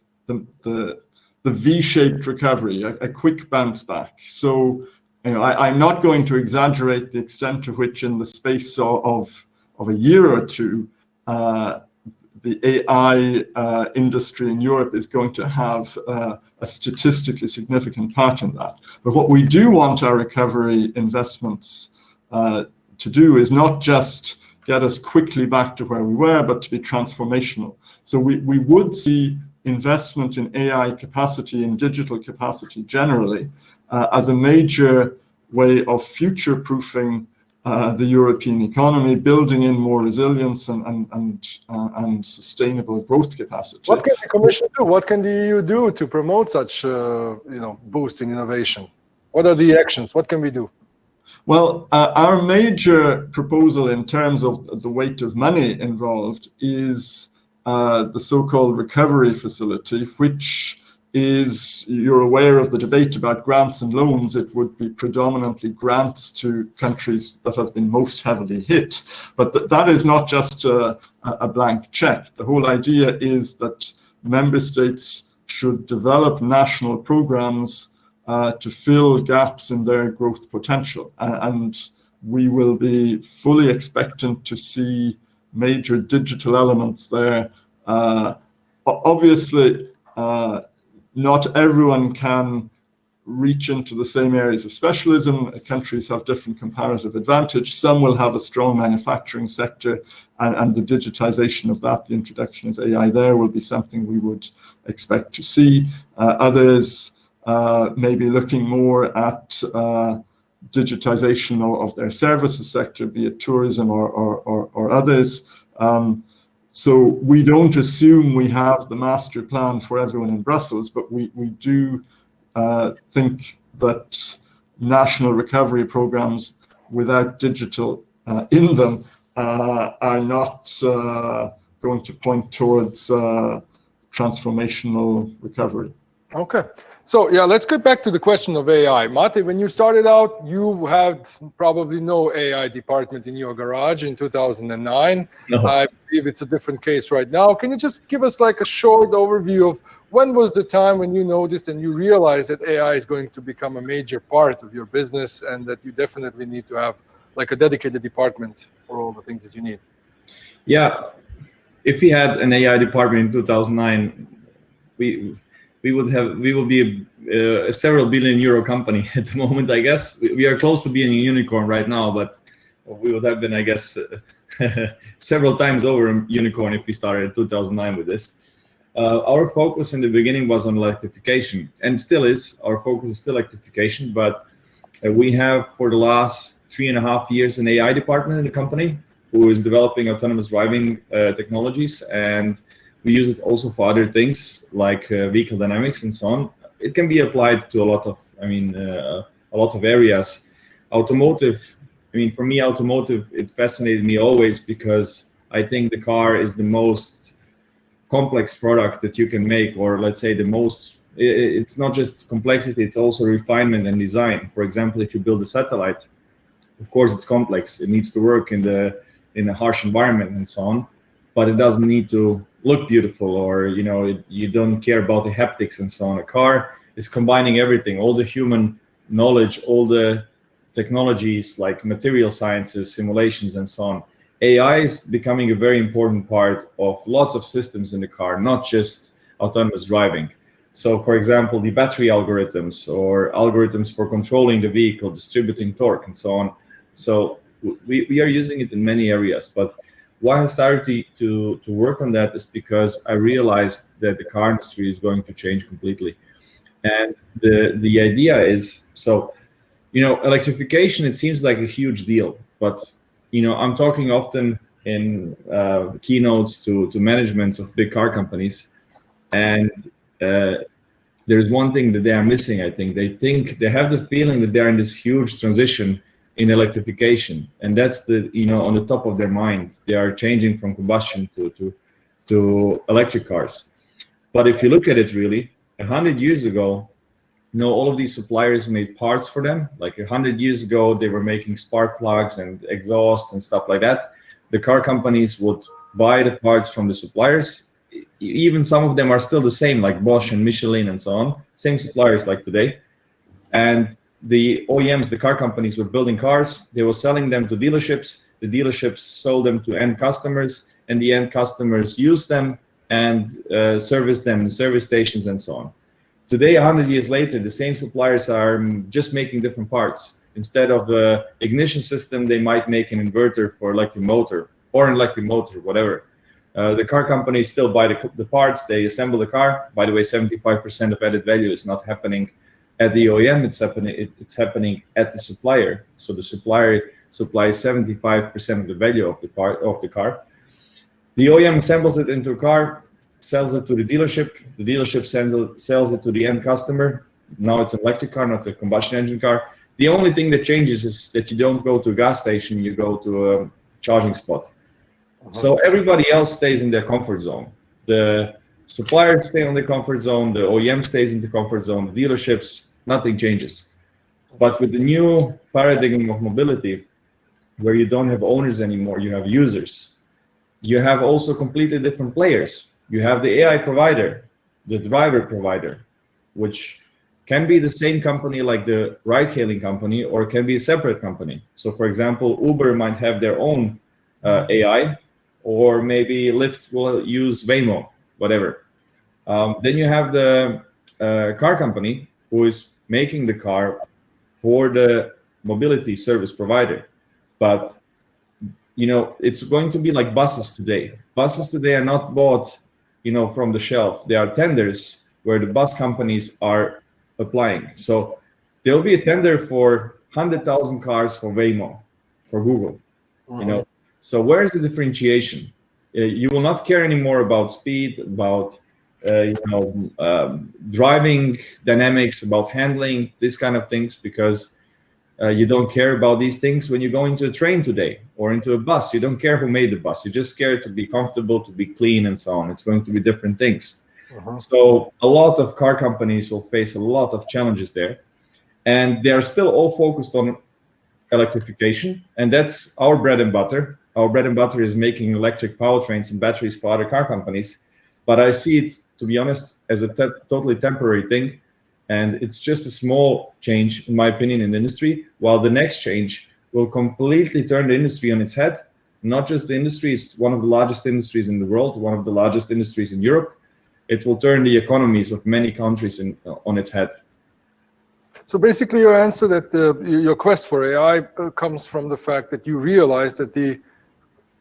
V-shaped recovery, a quick bounce back. So, I'm not going to exaggerate the extent to which, in the space of a year or two, the AI industry in Europe is going to have a statistically significant part in that. But what we do want our recovery investments to do is not just get us quickly back to where we were, but to be transformational. So we would see investment in AI capacity and digital capacity generally as a major way of future-proofing the European economy, building in more resilience and sustainable growth capacity. What can the Commission do? What can the EU do to promote such, boosting innovation? What are the actions? What can we do? Well, our major proposal in terms of the weight of money involved is the so-called recovery facility, which is, you're aware of the debate about grants and loans. It would be predominantly grants to countries that have been most heavily hit. But that is not just a blank check. The whole idea is that member states should develop national programs to fill gaps in their growth potential. And we will be fully expectant to see major digital elements there. Obviously, not everyone can reach into the same areas of specialism. Countries have different comparative advantage. Some will have a strong manufacturing sector, and the digitization of that, the introduction of AI there, will be something we would expect to see. Others may be looking more at digitization of their services sector, be it tourism or others. So we don't assume we have the master plan for everyone in Brussels, but we do think that national recovery programs without digital in them are not going to point towards transformational recovery. Okay. So yeah, let's get back to the question of AI. Mate, when you started out, you had probably no AI department in your garage in 2009. No. I believe it's a different case right now. Can you just give us like a short overview of when was the time when you noticed and you realized that AI is going to become a major part of your business and that you definitely need to have like a dedicated department for all the things that you need? Yeah, if we had an AI department in 2009, we will be a several billion euro company at the moment, I guess. We are close to being a unicorn right now, but we would have been, I guess, several times over a unicorn if we started in 2009 with this. Our focus in the beginning was on electrification, and still is. Our focus is still electrification, but we have for the last 3.5 years an AI department in the company who is developing autonomous driving technologies, and we use it also for other things like vehicle dynamics and so on. It can be applied to a lot of, a lot of areas. Automotive, for me, automotive, it fascinated me always because I think the car is the most complex product that you can make, or let's say the most, it's not just complexity, it's also refinement and design. For example, if you build a satellite, of course it's complex. It needs to work in a harsh environment and so on, but it doesn't need to look beautiful, or you don't care about the haptics and so on. A car is combining everything, all the human knowledge, all the technologies like material sciences, simulations, and so on. AI is becoming a very important part of lots of systems in the car, not just autonomous driving. So, for example, the battery algorithms or algorithms for controlling the vehicle, distributing torque, and so on. So we are using it in many areas, but why I started to work on that is because I realized that the car industry is going to change completely. And the idea is, so, electrification, it seems like a huge deal, but, I'm talking often in keynotes to managements of big car companies, and there's one thing that they are missing, I think. They have the feeling that they're in this huge transition in electrification, and that's on the top of their mind. They are changing from combustion to electric cars. But if you look at it really, 100 years ago, all of these suppliers made parts for them. Like 100 years ago, they were making spark plugs and exhausts and stuff like that. The car companies would buy the parts from the suppliers. Even some of them are still the same, like Bosch and Michelin and so on, same suppliers like today. And the OEMs, the car companies, were building cars. They were selling them to dealerships. The dealerships sold them to end customers, and the end customers used them and serviced them in service stations and so on. Today, 100 years later, the same suppliers are just making different parts. Instead of the ignition system, they might make an inverter for electric motor or an electric motor, whatever. The car companies still buy the parts. They assemble the car. By the way, 75% of added value is not happening at the OEM. It's happening at the supplier. So the supplier supplies 75% of the value of the car. The OEM assembles it into a car, sells it to the dealership. The dealership sells it to the end customer. Now it's an electric car, not a combustion engine car. The only thing that changes is that you don't go to a gas station, you go to a charging spot. So everybody else stays in their comfort zone. The suppliers stay on their comfort zone, the OEM stays in the comfort zone, the dealerships, nothing changes. But with the new paradigm of mobility, where you don't have owners anymore, you have users. You have also completely different players. You have the AI provider, the driver provider, which can be the same company like the ride-hailing company, or it can be a separate company. So for example, Uber might have their own AI, or maybe Lyft will use Waymo, whatever. Then you have the car company who is making the car for the mobility service provider. But it's going to be like buses today. Buses today are not bought, from the shelf. They are tenders where the bus companies are applying. So there will be a tender for 100,000 cars for Waymo, for Google. So where's the differentiation? You will not care anymore about speed, about driving dynamics, about handling, these kind of things, because you don't care about these things when you go into a train today or into a bus. You don't care who made the bus. You just care to be comfortable, to be clean, and so on. It's going to be different things. So a lot of car companies will face a lot of challenges there, and they are still all focused on electrification, and that's our bread and butter. Our bread and butter is making electric powertrains and batteries for other car companies, but I see it, to be honest, as a totally temporary thing, and it's just a small change, in my opinion, in the industry, while the next change will completely turn the industry on its head. Not just the industry, it's one of the largest industries in the world, one of the largest industries in Europe. It will turn the economies of many countries on its head. So basically your answer that your quest for AI comes from the fact that you realize that the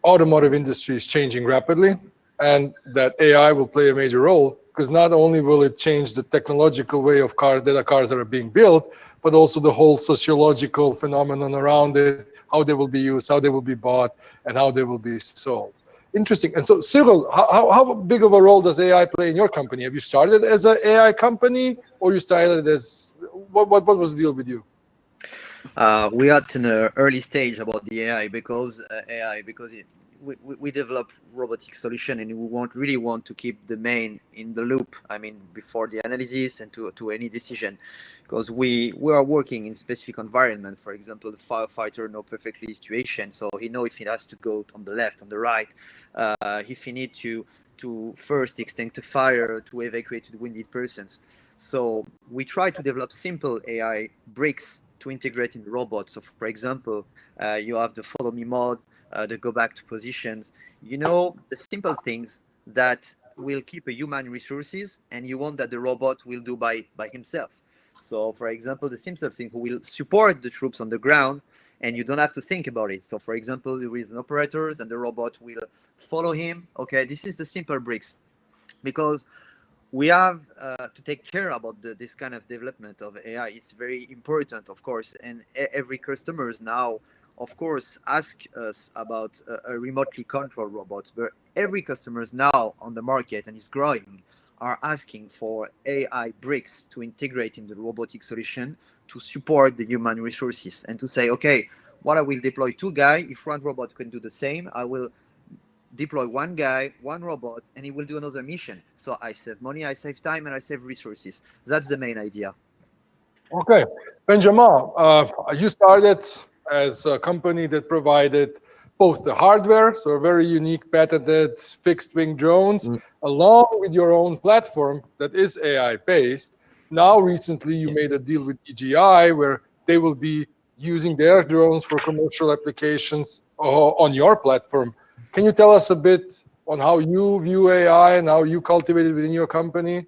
automotive industry is changing rapidly, and that AI will play a major role, because not only will it change the technological way of cars that are being built, but also the whole sociological phenomenon around it, how they will be used, how they will be bought, and how they will be sold. Interesting. And so, Cyril, how big of a role does AI play in your company? Have you started as an AI company, or you started as, what was the deal with you? We are at an early stage about the AI because we develop robotic solution, and we really want to keep the main in the loop. I mean, before the analysis and to any decision, because we are working in specific environment. For example, the firefighter know perfectly the situation, so he know if he has to go on the left, on the right, if he need to first extinct a fire, to evacuate the wounded persons. So we try to develop simple AI bricks to integrate in the robot. So for example, you have the follow me mode, the go back to positions, the simple things that will keep a human resources, and you want that the robot will do by himself. So for example, the simple thing who will support the troops on the ground, and you don't have to think about it. So for example, there is an operator and the robot will follow him. Okay, this is the simple bricks, because we have to take care about this kind of development of AI. It's very important, of course, and every customers now, of course, ask us about a remotely controlled robot. But every customers now on the market, and is growing, are asking for AI bricks to integrate in the robotic solution to support the human resources, and to say, okay, what I will deploy 2 guys, if one robot can do the same, I will deploy 1 guy, 1 robot, and he will do another mission. So I save money, I save time, and I save resources. That's the main idea. Okay. Benjamin, you started as a company that provided both the hardware, so a very unique patented fixed-wing drones, along with your own platform that is AI-based. Now, recently, you made a deal with DJI where they will be using their drones for commercial applications on your platform. Can you tell us a bit on how you view AI and how you cultivate it within your company?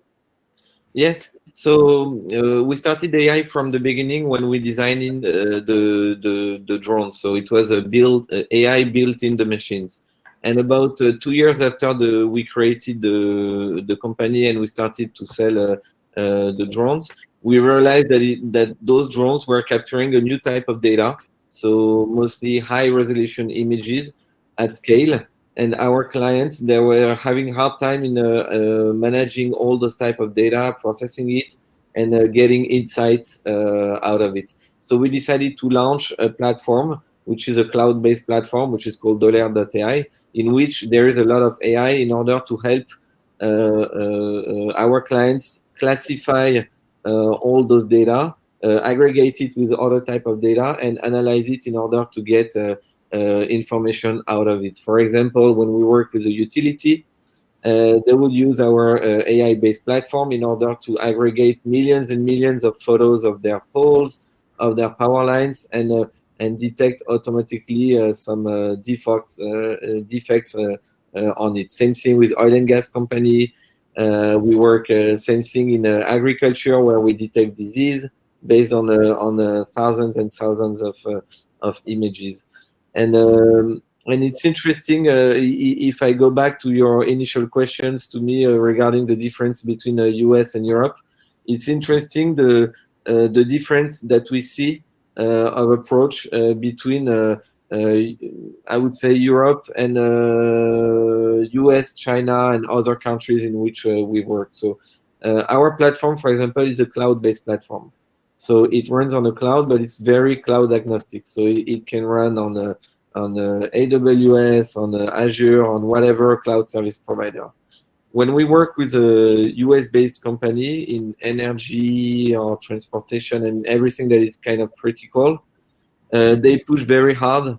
Yes. So we started AI from the beginning when we designed the drones. So it was AI built in the machines. And about 2 years after we created the company and we started to sell the drones, we realized that those drones were capturing a new type of data. So mostly high resolution images at scale. And our clients, they were having a hard time in managing all those type of data, processing it, and getting insights out of it. So we decided to launch a platform, which is a cloud-based platform, which is called Delair.ai, in which there is a lot of AI in order to help our clients classify all those data, aggregate it with other type of data, and analyze it in order to get information out of it. For example, when we work with a utility, they would use our AI-based platform in order to aggregate millions and millions of photos of their poles, of their power lines, and detect automatically some defects on it. Same thing with oil and gas company. We work same thing in agriculture, where we detect disease based on thousands and thousands of images. And it's interesting, if I go back to your initial questions to me regarding the difference between the US and Europe, it's interesting the difference that we see of approach between, I would say, Europe and US, China, and other countries in which we've worked. So our platform, for example, is a cloud-based platform. So it runs on the cloud, but it's very cloud agnostic. So it can run on AWS, on Azure, on whatever cloud service provider. When we work with a US-based company in energy or transportation and everything that is kind of critical, they push very hard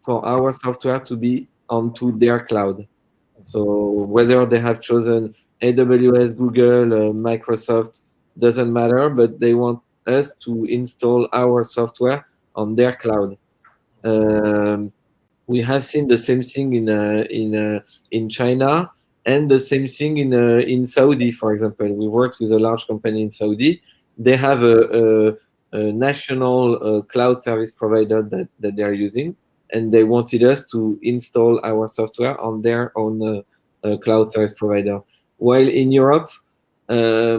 for our software to be onto their cloud. So whether they have chosen AWS, Google, Microsoft, doesn't matter, but they want us to install our software on their cloud. We have seen the same thing in China, and the same thing in Saudi, for example. We worked with a large company in Saudi. They have a national cloud service provider that they are using, and they wanted us to install our software on their own cloud service provider. While in Europe, I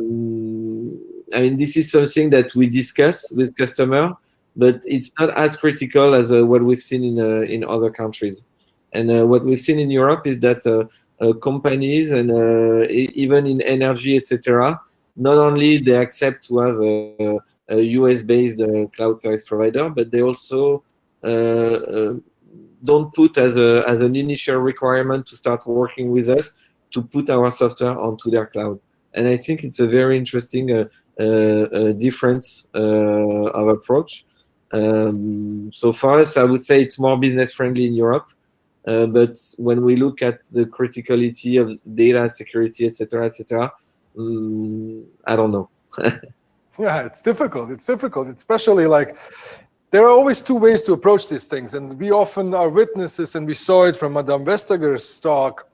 mean, this is something that we discuss with customer, but it's not as critical as what we've seen in other countries. And what we've seen in Europe is that companies and even in energy, etc., not only they accept to have a US-based cloud service provider, but they also don't put as an initial requirement to start working with us to put our software onto their cloud. And I think it's a very interesting difference of approach. So for us, I would say it's more business friendly in Europe. But when we look at the criticality of data security, etc., I don't know. Yeah, it's difficult. It's difficult, especially like there are always two ways to approach these things. And we often are witnesses, and we saw it from Madame Vestager's talk,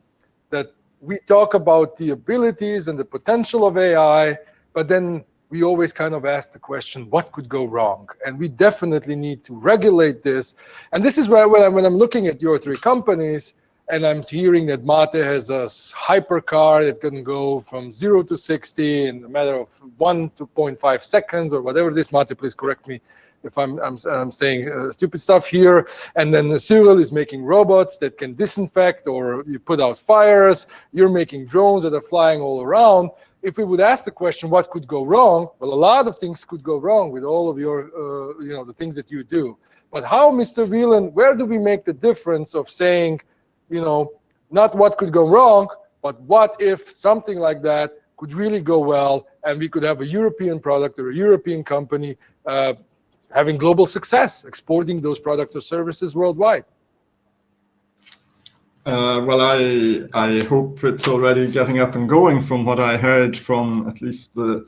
that we talk about the abilities and the potential of AI, but then we always kind of ask the question, what could go wrong? And we definitely need to regulate this. And this is where when I'm looking at your three companies, and I'm hearing that Mate has a hypercar that can go from 0 to 60 in a matter of 1 to 0.5 seconds or whatever it is. Mate, please correct me if I'm saying stupid stuff here. And then Cyril is making robots that can disinfect or you put out fires. You're making drones that are flying all around. If we would ask the question, what could go wrong? Well, a lot of things could go wrong with all of your, the things that you do. But how, Mr. Wieland, where do we make the difference of saying, not what could go wrong, but what if something like that could really go well and we could have a European product or a European company having global success, exporting those products or services worldwide? Well, I hope it's already getting up and going from what I heard from at least the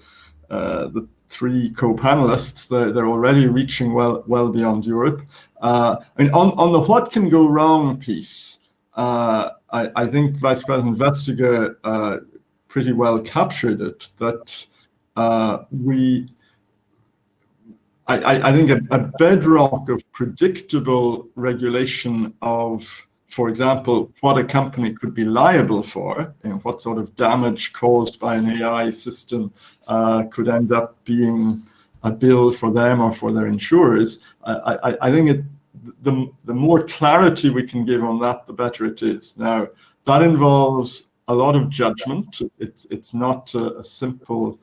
three co-panelists. They're already reaching well beyond Europe. I mean, on the what can go wrong piece, I think Vice President Vestager pretty well captured it, that I think a bedrock of predictable regulation of, for example, what a company could be liable for, what sort of damage caused by an AI system could end up being a bill for them or for their insurers. I think the more clarity we can give on that, the better it is. Now, that involves a lot of judgment. It's not a simple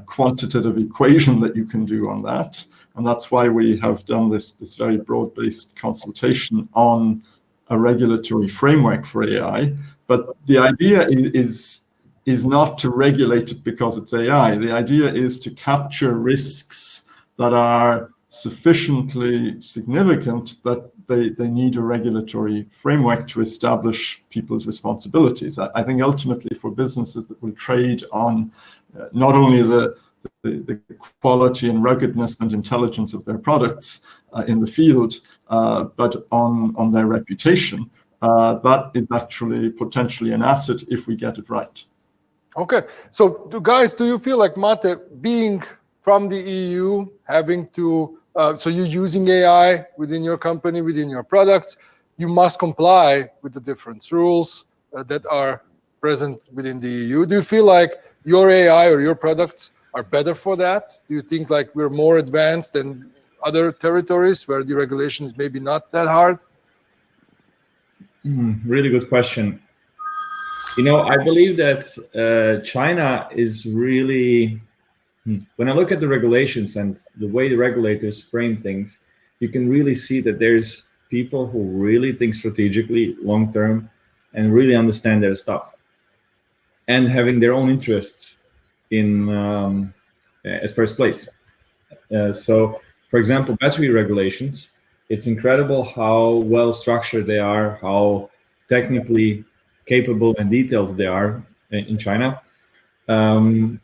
quantitative equation that you can do on that. And that's why we have done this very broad-based consultation on a regulatory framework for AI. But the idea is not to regulate it because it's AI. The idea is to capture risks that are sufficiently significant that they need a regulatory framework to establish people's responsibilities. I think ultimately for businesses that will trade on not only the quality and ruggedness and intelligence of their products in the field, but on their reputation, that is actually potentially an asset if we get it right. Okay, so guys, do you feel like, Mate, being from the EU, having to, so you're using AI within your company, within your products, you must comply with the different rules that are present within the EU. Do you feel like your AI or your products are better for that? Do you think like we're more advanced than other territories where the regulation is maybe not that hard? Really good question. You know, I believe that China is really, when I look at the regulations and the way the regulators frame things, you can really see that there's people who really think strategically, long-term, and really understand their stuff, and having their own interests in at first place. So, for example, battery regulations, it's incredible how well structured they are, how technically capable and detailed they are in China. And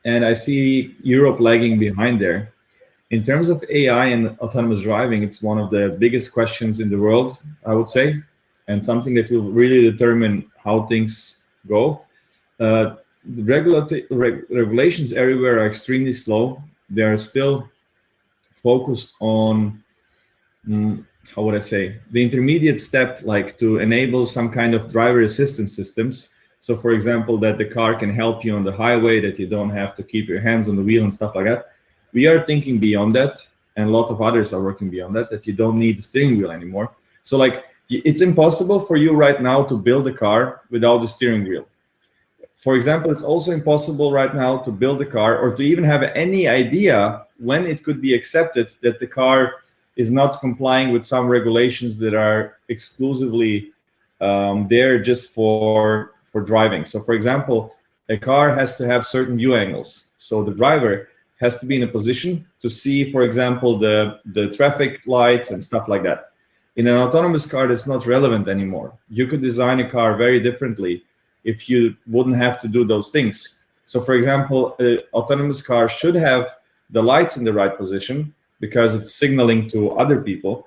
I see Europe lagging behind there. In terms of AI and autonomous driving, it's one of the biggest questions in the world, I would say, and something that will really determine how things go. The regulations everywhere are extremely slow. They are still focused on, how would I say, the intermediate step, like to enable some kind of driver assistance systems. So for example, that the car can help you on the highway, that you don't have to keep your hands on the wheel and stuff like that. We are thinking beyond that, and a lot of others are working beyond that, that you don't need the steering wheel anymore. So like, it's impossible for you right now to build a car without the steering wheel. For example, it's also impossible right now to build a car or to even have any idea when it could be accepted that the car is not complying with some regulations that are exclusively there just for driving. So for example, a car has to have certain view angles. So the driver has to be in a position to see, for example, the traffic lights and stuff like that. In an autonomous car, that's not relevant anymore. You could design a car very differently if you wouldn't have to do those things. So for example, an autonomous car should have the lights in the right position because it's signaling to other people,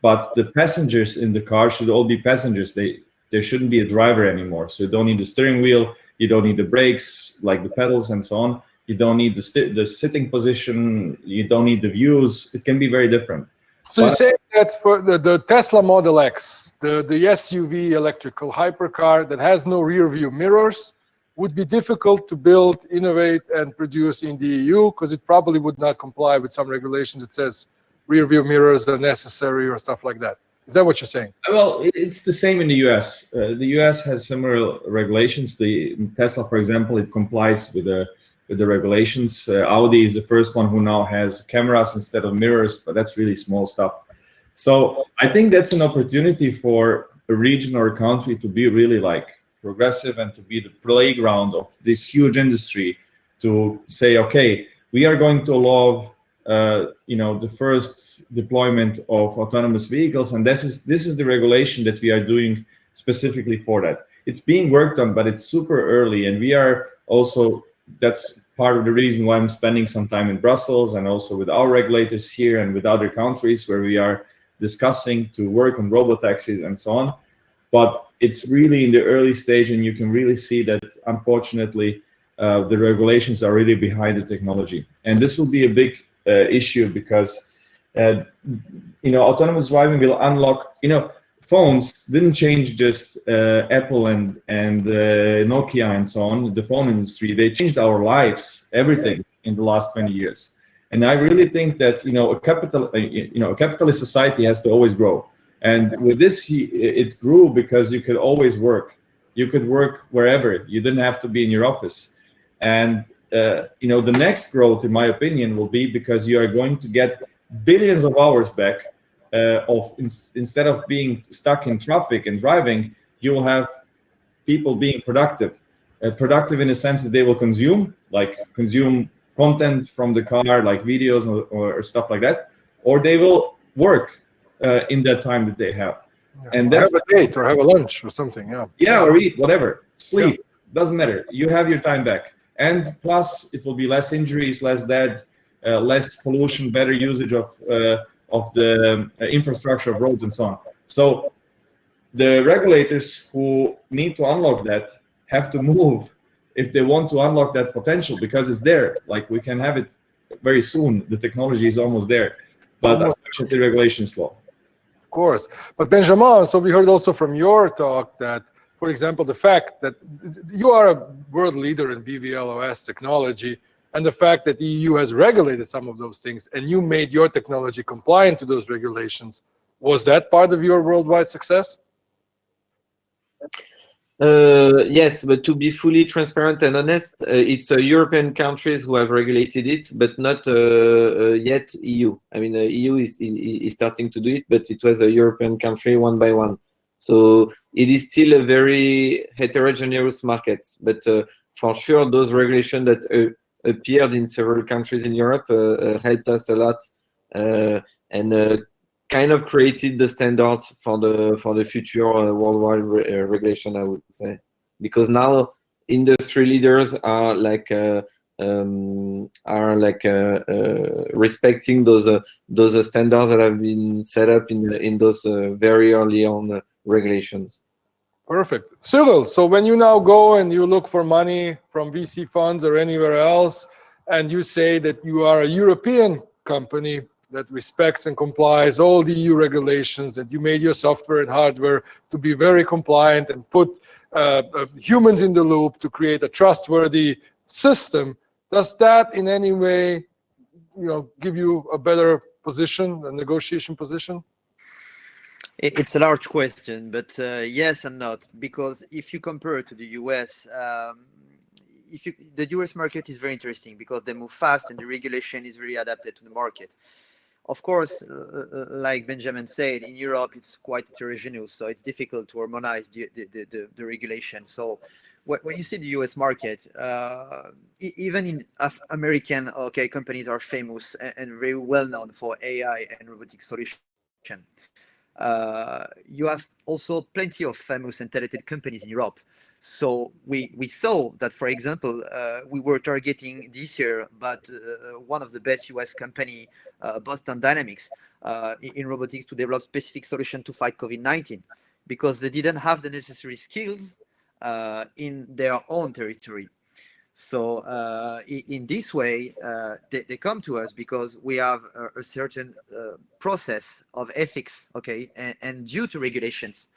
but the passengers in the car should all be passengers. There shouldn't be a driver anymore. So you don't need the steering wheel, you don't need the brakes, like the pedals and so on. You don't need the sitting position, you don't need the views. It can be very different. So you say that for the Tesla Model X, the SUV electrical hypercar that has no rear view mirrors would be difficult to build, innovate, and produce in the EU because it probably would not comply with some regulations that says rear view mirrors are necessary or stuff like that. Is that what you're saying? Well, it's the same in the US. The US has similar regulations. The Tesla, for example, it complies with the regulations. Audi is the first one who now has cameras instead of mirrors, but that's really small stuff. So I think that's an opportunity for a region or a country to be really like progressive and to be the playground of this huge industry, to say, okay, we are going to allow the first deployment of autonomous vehicles, and this is the regulation that we are doing specifically for that. It's being worked on, but it's super early, and we are also, that's part of the reason why I'm spending some time in Brussels and also with our regulators here and with other countries where we are discussing to work on robotaxis and so on. But it's really in the early stage, and you can really see that, unfortunately, the regulations are really behind the technology. And this will be a big issue because, autonomous driving will unlock, phones didn't change just Apple and Nokia and so on, the phone industry. They changed our lives, everything in the last 20 years. And I really think that, a capitalist society has to always grow. And with this, it grew because you could always work. You could work wherever. You didn't have to be in your office. And the next growth, in my opinion, will be because you are going to get billions of hours back instead of being stuck in traffic and driving, you will have people being productive. Productive in the sense that they will consume content from the car, like videos or stuff like that, or they will work in that time that they have. Yeah. And have a date or have a lunch or something. Yeah, or eat, whatever. Sleep, doesn't matter. You have your time back. And plus, it will be less injuries, less death, less pollution, better usage of the infrastructure of roads and so on. So the regulators who need to unlock that have to move if they want to unlock that potential, because it's there. Like, we can have it very soon. The technology is almost there, but unfortunately, regulation is slow. Of course. But Benjamin, so we heard also from your talk that, for example, the fact that you are a world leader in BVLOS technology, and the fact that the EU has regulated some of those things, and you made your technology compliant to those regulations, was that part of your worldwide success? Yes, but to be fully transparent and honest, it's European countries who have regulated it, but not yet EU. I mean, EU is starting to do it, but it was a European country one by one. So it is still a very heterogeneous market. But for sure, those regulations that appeared in several countries in Europe helped us a lot and kind of created the standards for the future worldwide regulation, I would say, because now industry leaders are respecting those standards that have been set up in those very early on regulations. Perfect. Cyril, so when you now go and you look for money from VC funds or anywhere else, and you say that you are a European company that respects and complies all the EU regulations, that you made your software and hardware to be very compliant and put humans in the loop to create a trustworthy system, does that in any way, give you a better position, a negotiation position? It's a large question, but yes and not, because if you compare to the US, the US market is very interesting because they move fast and the regulation is very adapted to the market. Of course, like Benjamin said, in Europe it's quite heterogeneous, so it's difficult to harmonize the regulation. So when you see the US market, even in American companies are famous and very well known for AI and robotic solution. You have also plenty of famous and talented companies in Europe. So we saw that, for example, we were targeting this year, but one of the best US company, Boston Dynamics, in robotics to develop specific solution to fight COVID-19, because they didn't have the necessary skills in their own territory. So in this way, they come to us because we have a certain process of ethics, and due to regulations.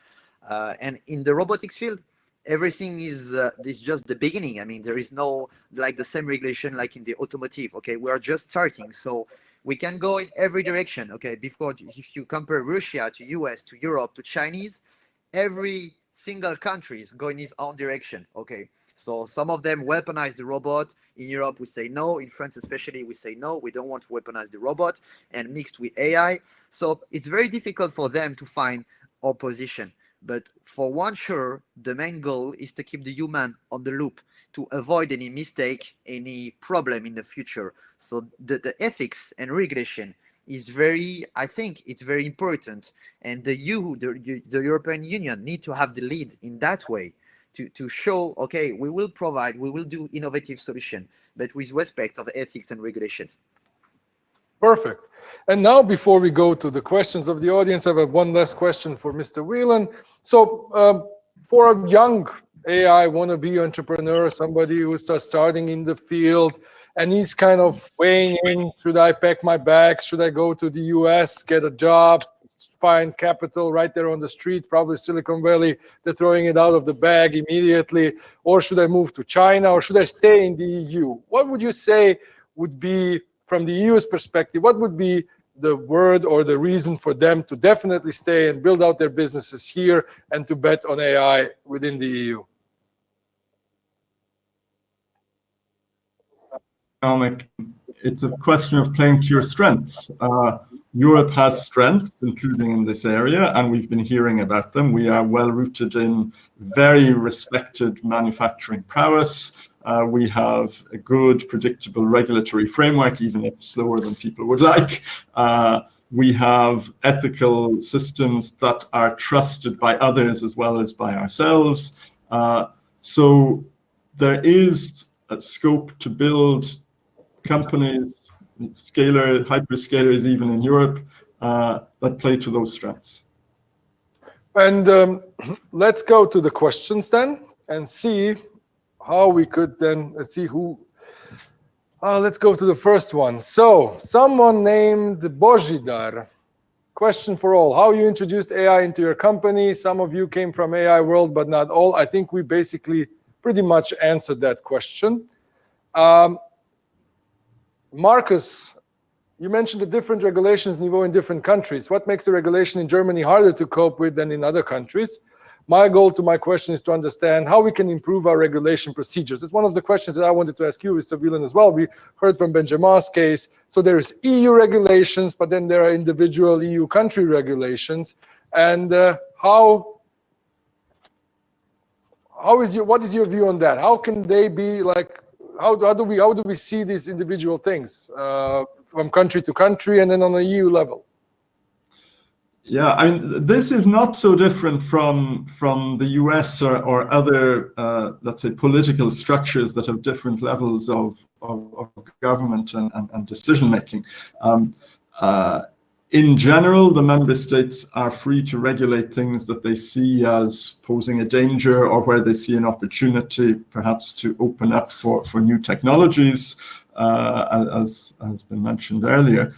And in the robotics field, everything is just the beginning. I mean, there is no the same regulation like in the automotive. We are just starting, so we can go in every direction. Before, if you compare Russia to US to Europe to Chinese, every single country is going its own direction. So some of them weaponize the robot. In Europe, we say no. In France, especially, we say no. We don't want to weaponize the robot and mixed with AI. So it's very difficult for them to find our position. But for one sure, the main goal is to keep the human on the loop to avoid any mistake, any problem in the future. So the ethics and regulation is I think it's very important. And the European Union need to have the lead in that way to show, we will do innovative solution, but with respect of ethics and regulations. Perfect. And now, before we go to the questions of the audience, I have one last question for Mr. Whelan. So for a young AI wannabe entrepreneur, somebody who's just starting in the field, and he's kind of weighing in, should I pack my bags? Should I go to the US, get a job, find capital right there on the street, probably Silicon Valley, they're throwing it out of the bag immediately, or should I move to China, or should I stay in the EU? What would you say would be, from the EU's perspective, what would be the word or the reason for them to definitely stay and build out their businesses here and to bet on AI within the EU? economic, it's a question of playing to your strengths. Europe has strengths, including in this area, and we've been hearing about them. We are well rooted in very respected manufacturing prowess. We have a good, predictable regulatory framework, even if slower than people would like. We have ethical systems that are trusted by others as well as by ourselves. So there is a scope to build companies, hyperscalers even in Europe, that play to those strengths. And let's go to the questions then and see how we could then, let's see who, let's go to the first one. So someone named Božidar, question for all, how you introduced AI into your company? Some of you came from AI world, but not all. I think we basically pretty much answered that question. Marcus, you mentioned the different regulations niveau in different countries. What makes the regulation in Germany harder to cope with than in other countries? My goal to my question is to understand how we can improve our regulation procedures. It's one of the questions that I wanted to ask you, Mr. Wieland, as well. We heard from Benjamin's case. So there is EU regulations, but then there are individual EU country regulations. And what is your view on that? How can they be like, how do we see these individual things from country to country and then on the EU level? Yeah, I mean, this is not so different from the US or other, let's say, political structures that have different levels of government and decision making. In general, the member states are free to regulate things that they see as posing a danger or where they see an opportunity perhaps to open up for new technologies, as has been mentioned earlier.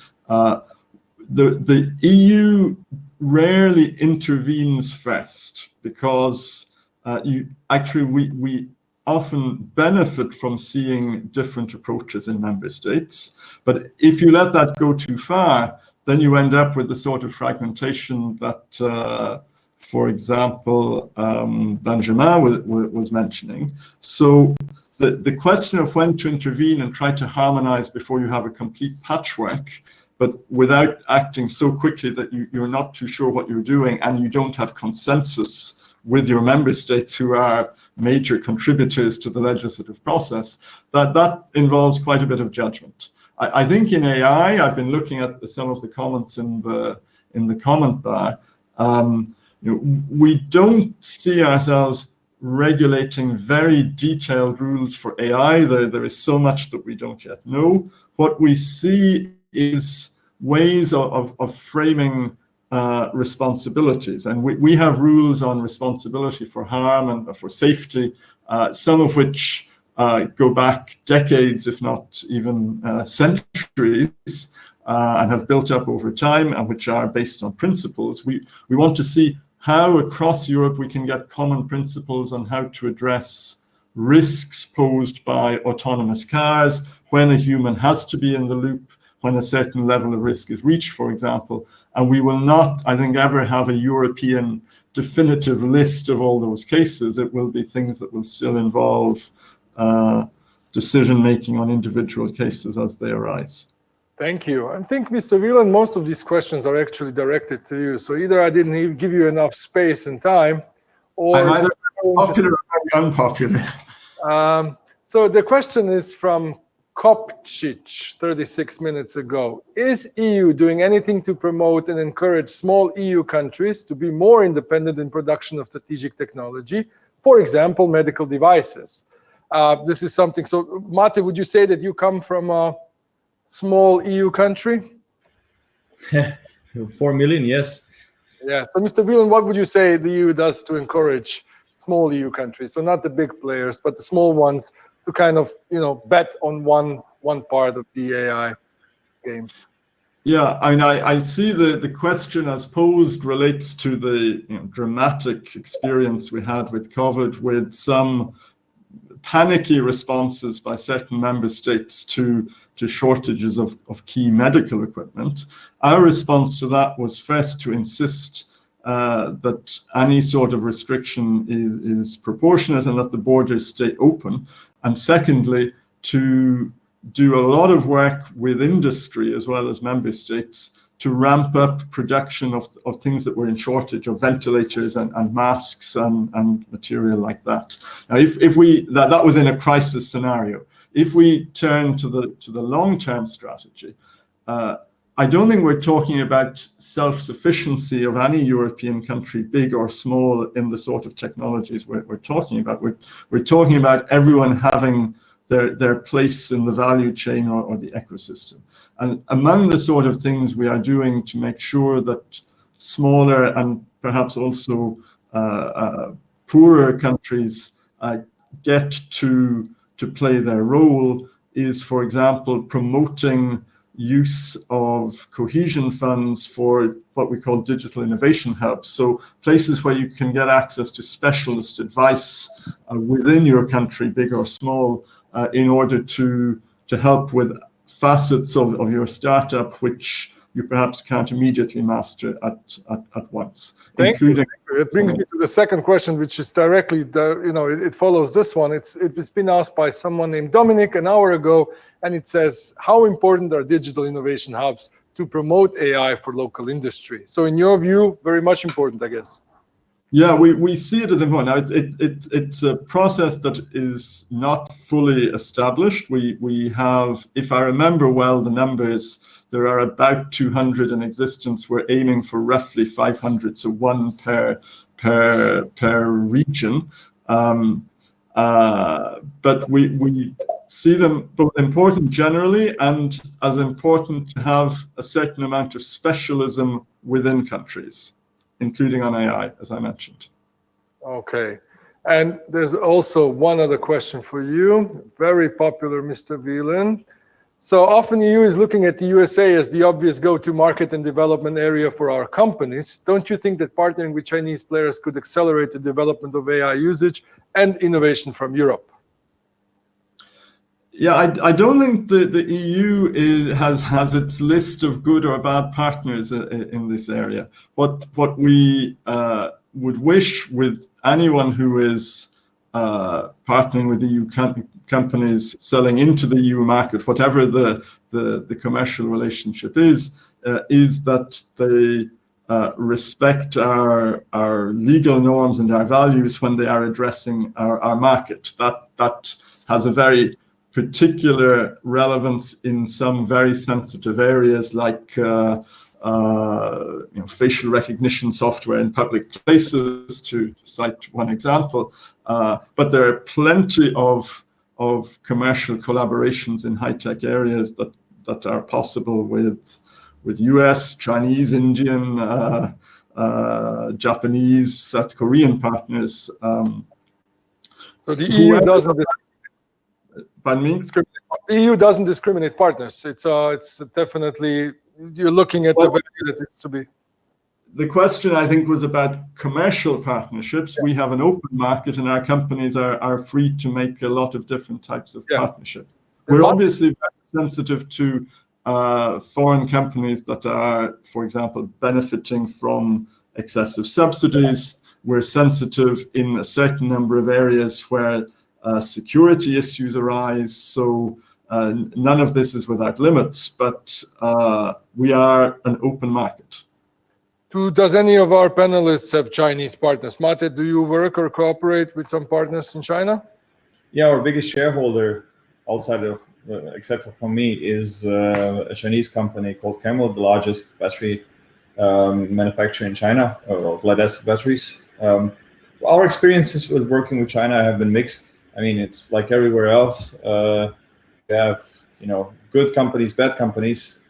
The EU rarely intervenes first because we often benefit from seeing different approaches in member states. But if you let that go too far, then you end up with the sort of fragmentation that, for example, Benjamin was mentioning. So the question of when to intervene and try to harmonize before you have a complete patchwork, but without acting so quickly that you're not too sure what you're doing and you don't have consensus with your member states who are major contributors to the legislative process, that involves quite a bit of judgment. I think in AI, I've been looking at some of the comments in the comment bar. We don't see ourselves regulating very detailed rules for AI. There is so much that we don't yet know. What we see is ways of framing responsibilities. And we have rules on responsibility for harm and for safety, some of which go back decades, if not even centuries, and have built up over time and which are based on principles. We want to see how across Europe we can get common principles on how to address risks posed by autonomous cars, when a human has to be in the loop, when a certain level of risk is reached, for example. And we will not, I think, ever have a European definitive list of all those cases. It will be things that will still involve decision-making on individual cases as they arise. Thank you. I think, Mr. Wieland, most of these questions are actually directed to you. So either I didn't even give you enough space and time, or I'm either popular or unpopular. So the question is from Kopčić 36 minutes ago. Is EU doing anything to promote and encourage small EU countries to be more independent in production of strategic technology, for example, medical devices? This is something, so Mate, would you say that you come from a small EU country? 4 million, yes. Yeah, so Mr. Wieland, what would you say the EU does to encourage small EU countries, so not the big players, but the small ones, to kind of, bet on one part of the AI game? Yeah, I mean, I see the question as posed relates to the dramatic experience we had with COVID, with some panicky responses by certain member states to shortages of key medical equipment. Our response to that was first to insist that any sort of restriction is proportionate and that the borders stay open. And secondly, to do a lot of work with industry as well as member states to ramp up production of things that were in shortage, of ventilators and masks and material like that. Now, if we that was in a crisis scenario. If we turn to the long-term strategy, I don't think we're talking about self-sufficiency of any European country, big or small, in the sort of technologies we're talking about. We're talking about everyone having their place in the value chain or the ecosystem. And among the sort of things we are doing to make sure that smaller and perhaps also poorer countries get to play their role is, for example, promoting use of cohesion funds for what we call digital innovation hubs. So places where you can get access to specialist advice within your country, big or small, in order to help with facets of your startup which you perhaps can't immediately master at once. Thank you. It brings me to the second question, which is directly, it follows this one. It's been asked by someone named Dominic an hour ago, and it says, how important are digital innovation hubs to promote AI for local industry? So in your view, very much important, I guess. Yeah, we see it as important. Now, it's a process that is not fully established. We have, if I remember well the numbers, there are about 200 in existence. We're aiming for roughly 500, so one per region. But we see them both important generally and as important to have a certain amount of specialism within countries, including on AI, as I mentioned. Okay. And there's also one other question for you. Very popular, Mr. Wieland. So often EU is looking at the USA as the obvious go-to market and development area for our companies. Don't you think that partnering with Chinese players could accelerate the development of AI usage and innovation from Europe? Yeah, I don't think the EU has its list of good or bad partners in this area. What we would wish with anyone who is partnering with EU companies selling into the EU market, whatever the commercial relationship is that they respect our legal norms and our values when they are addressing our market. That has a very particular relevance in some very sensitive areas like facial recognition software in public places, to cite one example. But there are plenty of commercial collaborations in high-tech areas that are possible with US, Chinese, Indian, Japanese, South Korean partners. So the EU doesn't. Pardon me? The EU doesn't discriminate partners. It's definitely, you're looking at the value that is to be. The question, I think, was about commercial partnerships. Yeah. We have an open market and our companies are free to make a lot of different types of partnerships. We're obviously very sensitive to foreign companies that are, for example, benefiting from excessive subsidies. We're sensitive in a certain number of areas where security issues arise. So none of this is without limits, but we are an open market. Does any of our panelists have Chinese partners? Mate, do you work or cooperate with some partners in China? Yeah, our biggest shareholder outside of, except for me, is a Chinese company called Camel, the largest battery manufacturer in China of lead-acid batteries. Our experiences with working with China have been mixed. I mean, it's like everywhere else. We have, good companies, bad companies.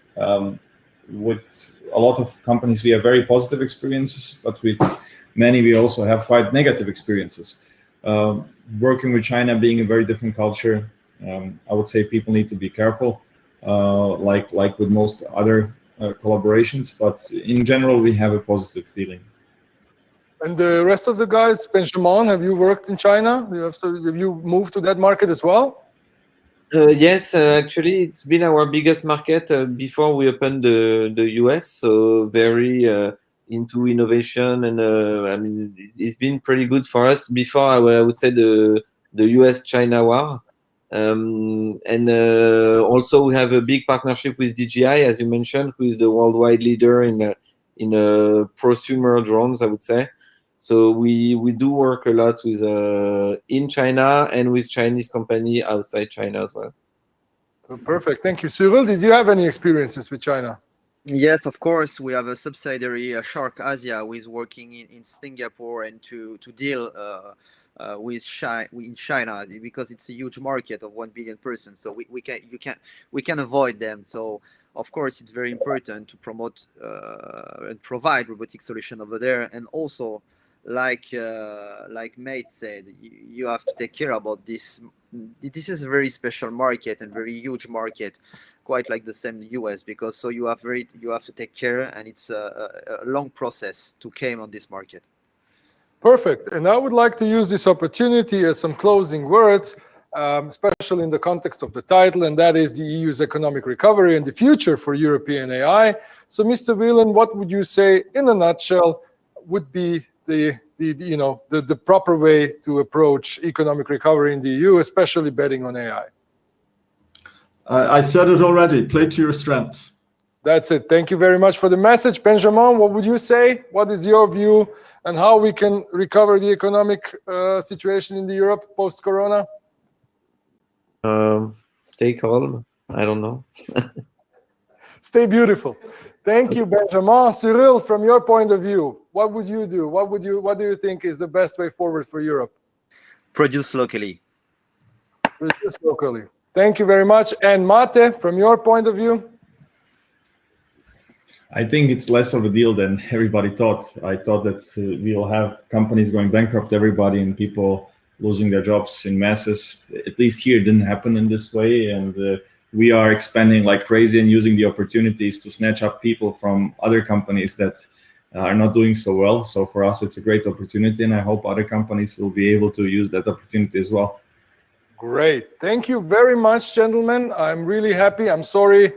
With a lot of companies, we have very positive experiences, but with many, we also have quite negative experiences. Working with China being a very different culture, I would say people need to be careful, like with most other collaborations. But in general, we have a positive feeling. And the rest of the guys, Benjamin, have you worked in China? Have you moved to that market as well? Yes, actually, it's been our biggest market before we opened the US. So very into innovation, and I mean, it's been pretty good for us before. I would say the US-China war. And also we have a big partnership with DJI, as you mentioned, who is the worldwide leader in prosumer drones, I would say. So we do work a lot with in China and with Chinese company outside China as well. Perfect. Thank you. Cyril, did you have any experiences with China? Yes, of course. We have a subsidiary, Shark Asia, who is working in Singapore and to deal with in China, because it's a huge market of 1 billion persons. So we can avoid them. So of course it's very important to promote and provide robotic solution over there. And also, like Mate said, you have to take care about this. This is a very special market and very huge market, quite like the same in the US, because so you have to take care, and it's a long process to came on this market. Perfect. And I would like to use this opportunity as some closing words, especially in the context of the title, and that is the EU's economic recovery and the future for European AI. So, Mr. Whelan, what would you say, in a nutshell, would be the proper way to approach economic recovery in the EU, especially betting on AI? I said it already. Play to your strengths. That's it. Thank you very much for the message. Benjamin, what would you say? What is your view on how we can recover the economic situation in Europe post-corona? Stay calm. I don't know. Stay beautiful. Thank you, Benjamin. Cyril, from your point of view, what would you do? What do you think is the best way forward for Europe? Produce locally. Produce locally. Thank you very much. And Mate, from your point of view? I think it's less of a deal than everybody thought. I thought that we'll have companies going bankrupt, everybody, and people losing their jobs in masses. At least here it didn't happen in this way. And we are expanding like crazy and using the opportunities to snatch up people from other companies that are not doing so well. So for us, it's a great opportunity, and I hope other companies will be able to use that opportunity as well. Great. Thank you very much, gentlemen. I'm really happy. I'm sorry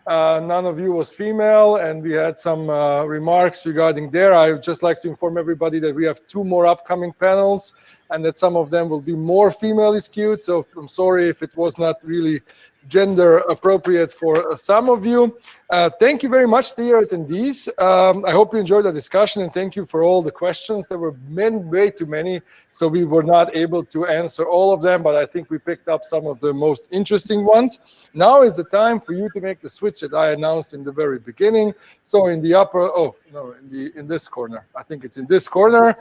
none of you was female, and we had some remarks regarding there. I would just like to inform everybody that we have 2 more upcoming panels, and that some of them will be more female skewed. So I'm sorry if it was not really gender appropriate for some of you. Thank you very much, dear attendees. I hope you enjoyed the discussion, and thank you for all the questions. There were way too many, so we were not able to answer all of them, but I think we picked up some of the most interesting ones. Now is the time for you to make the switch that I announced in the very beginning. So in the upper, in this corner, I think it's in this corner,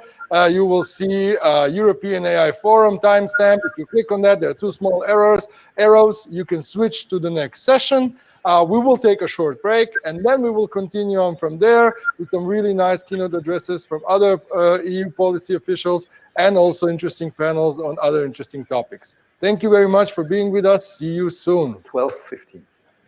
you will see European AI Forum timestamp. If you click on that, there are 2 small arrows. You can switch to the next session. We will take a short break, and then we will continue on from there with some really nice keynote addresses from other EU policy officials, and also interesting panels on other interesting topics. Thank you very much for being with us. See you soon. 12:15.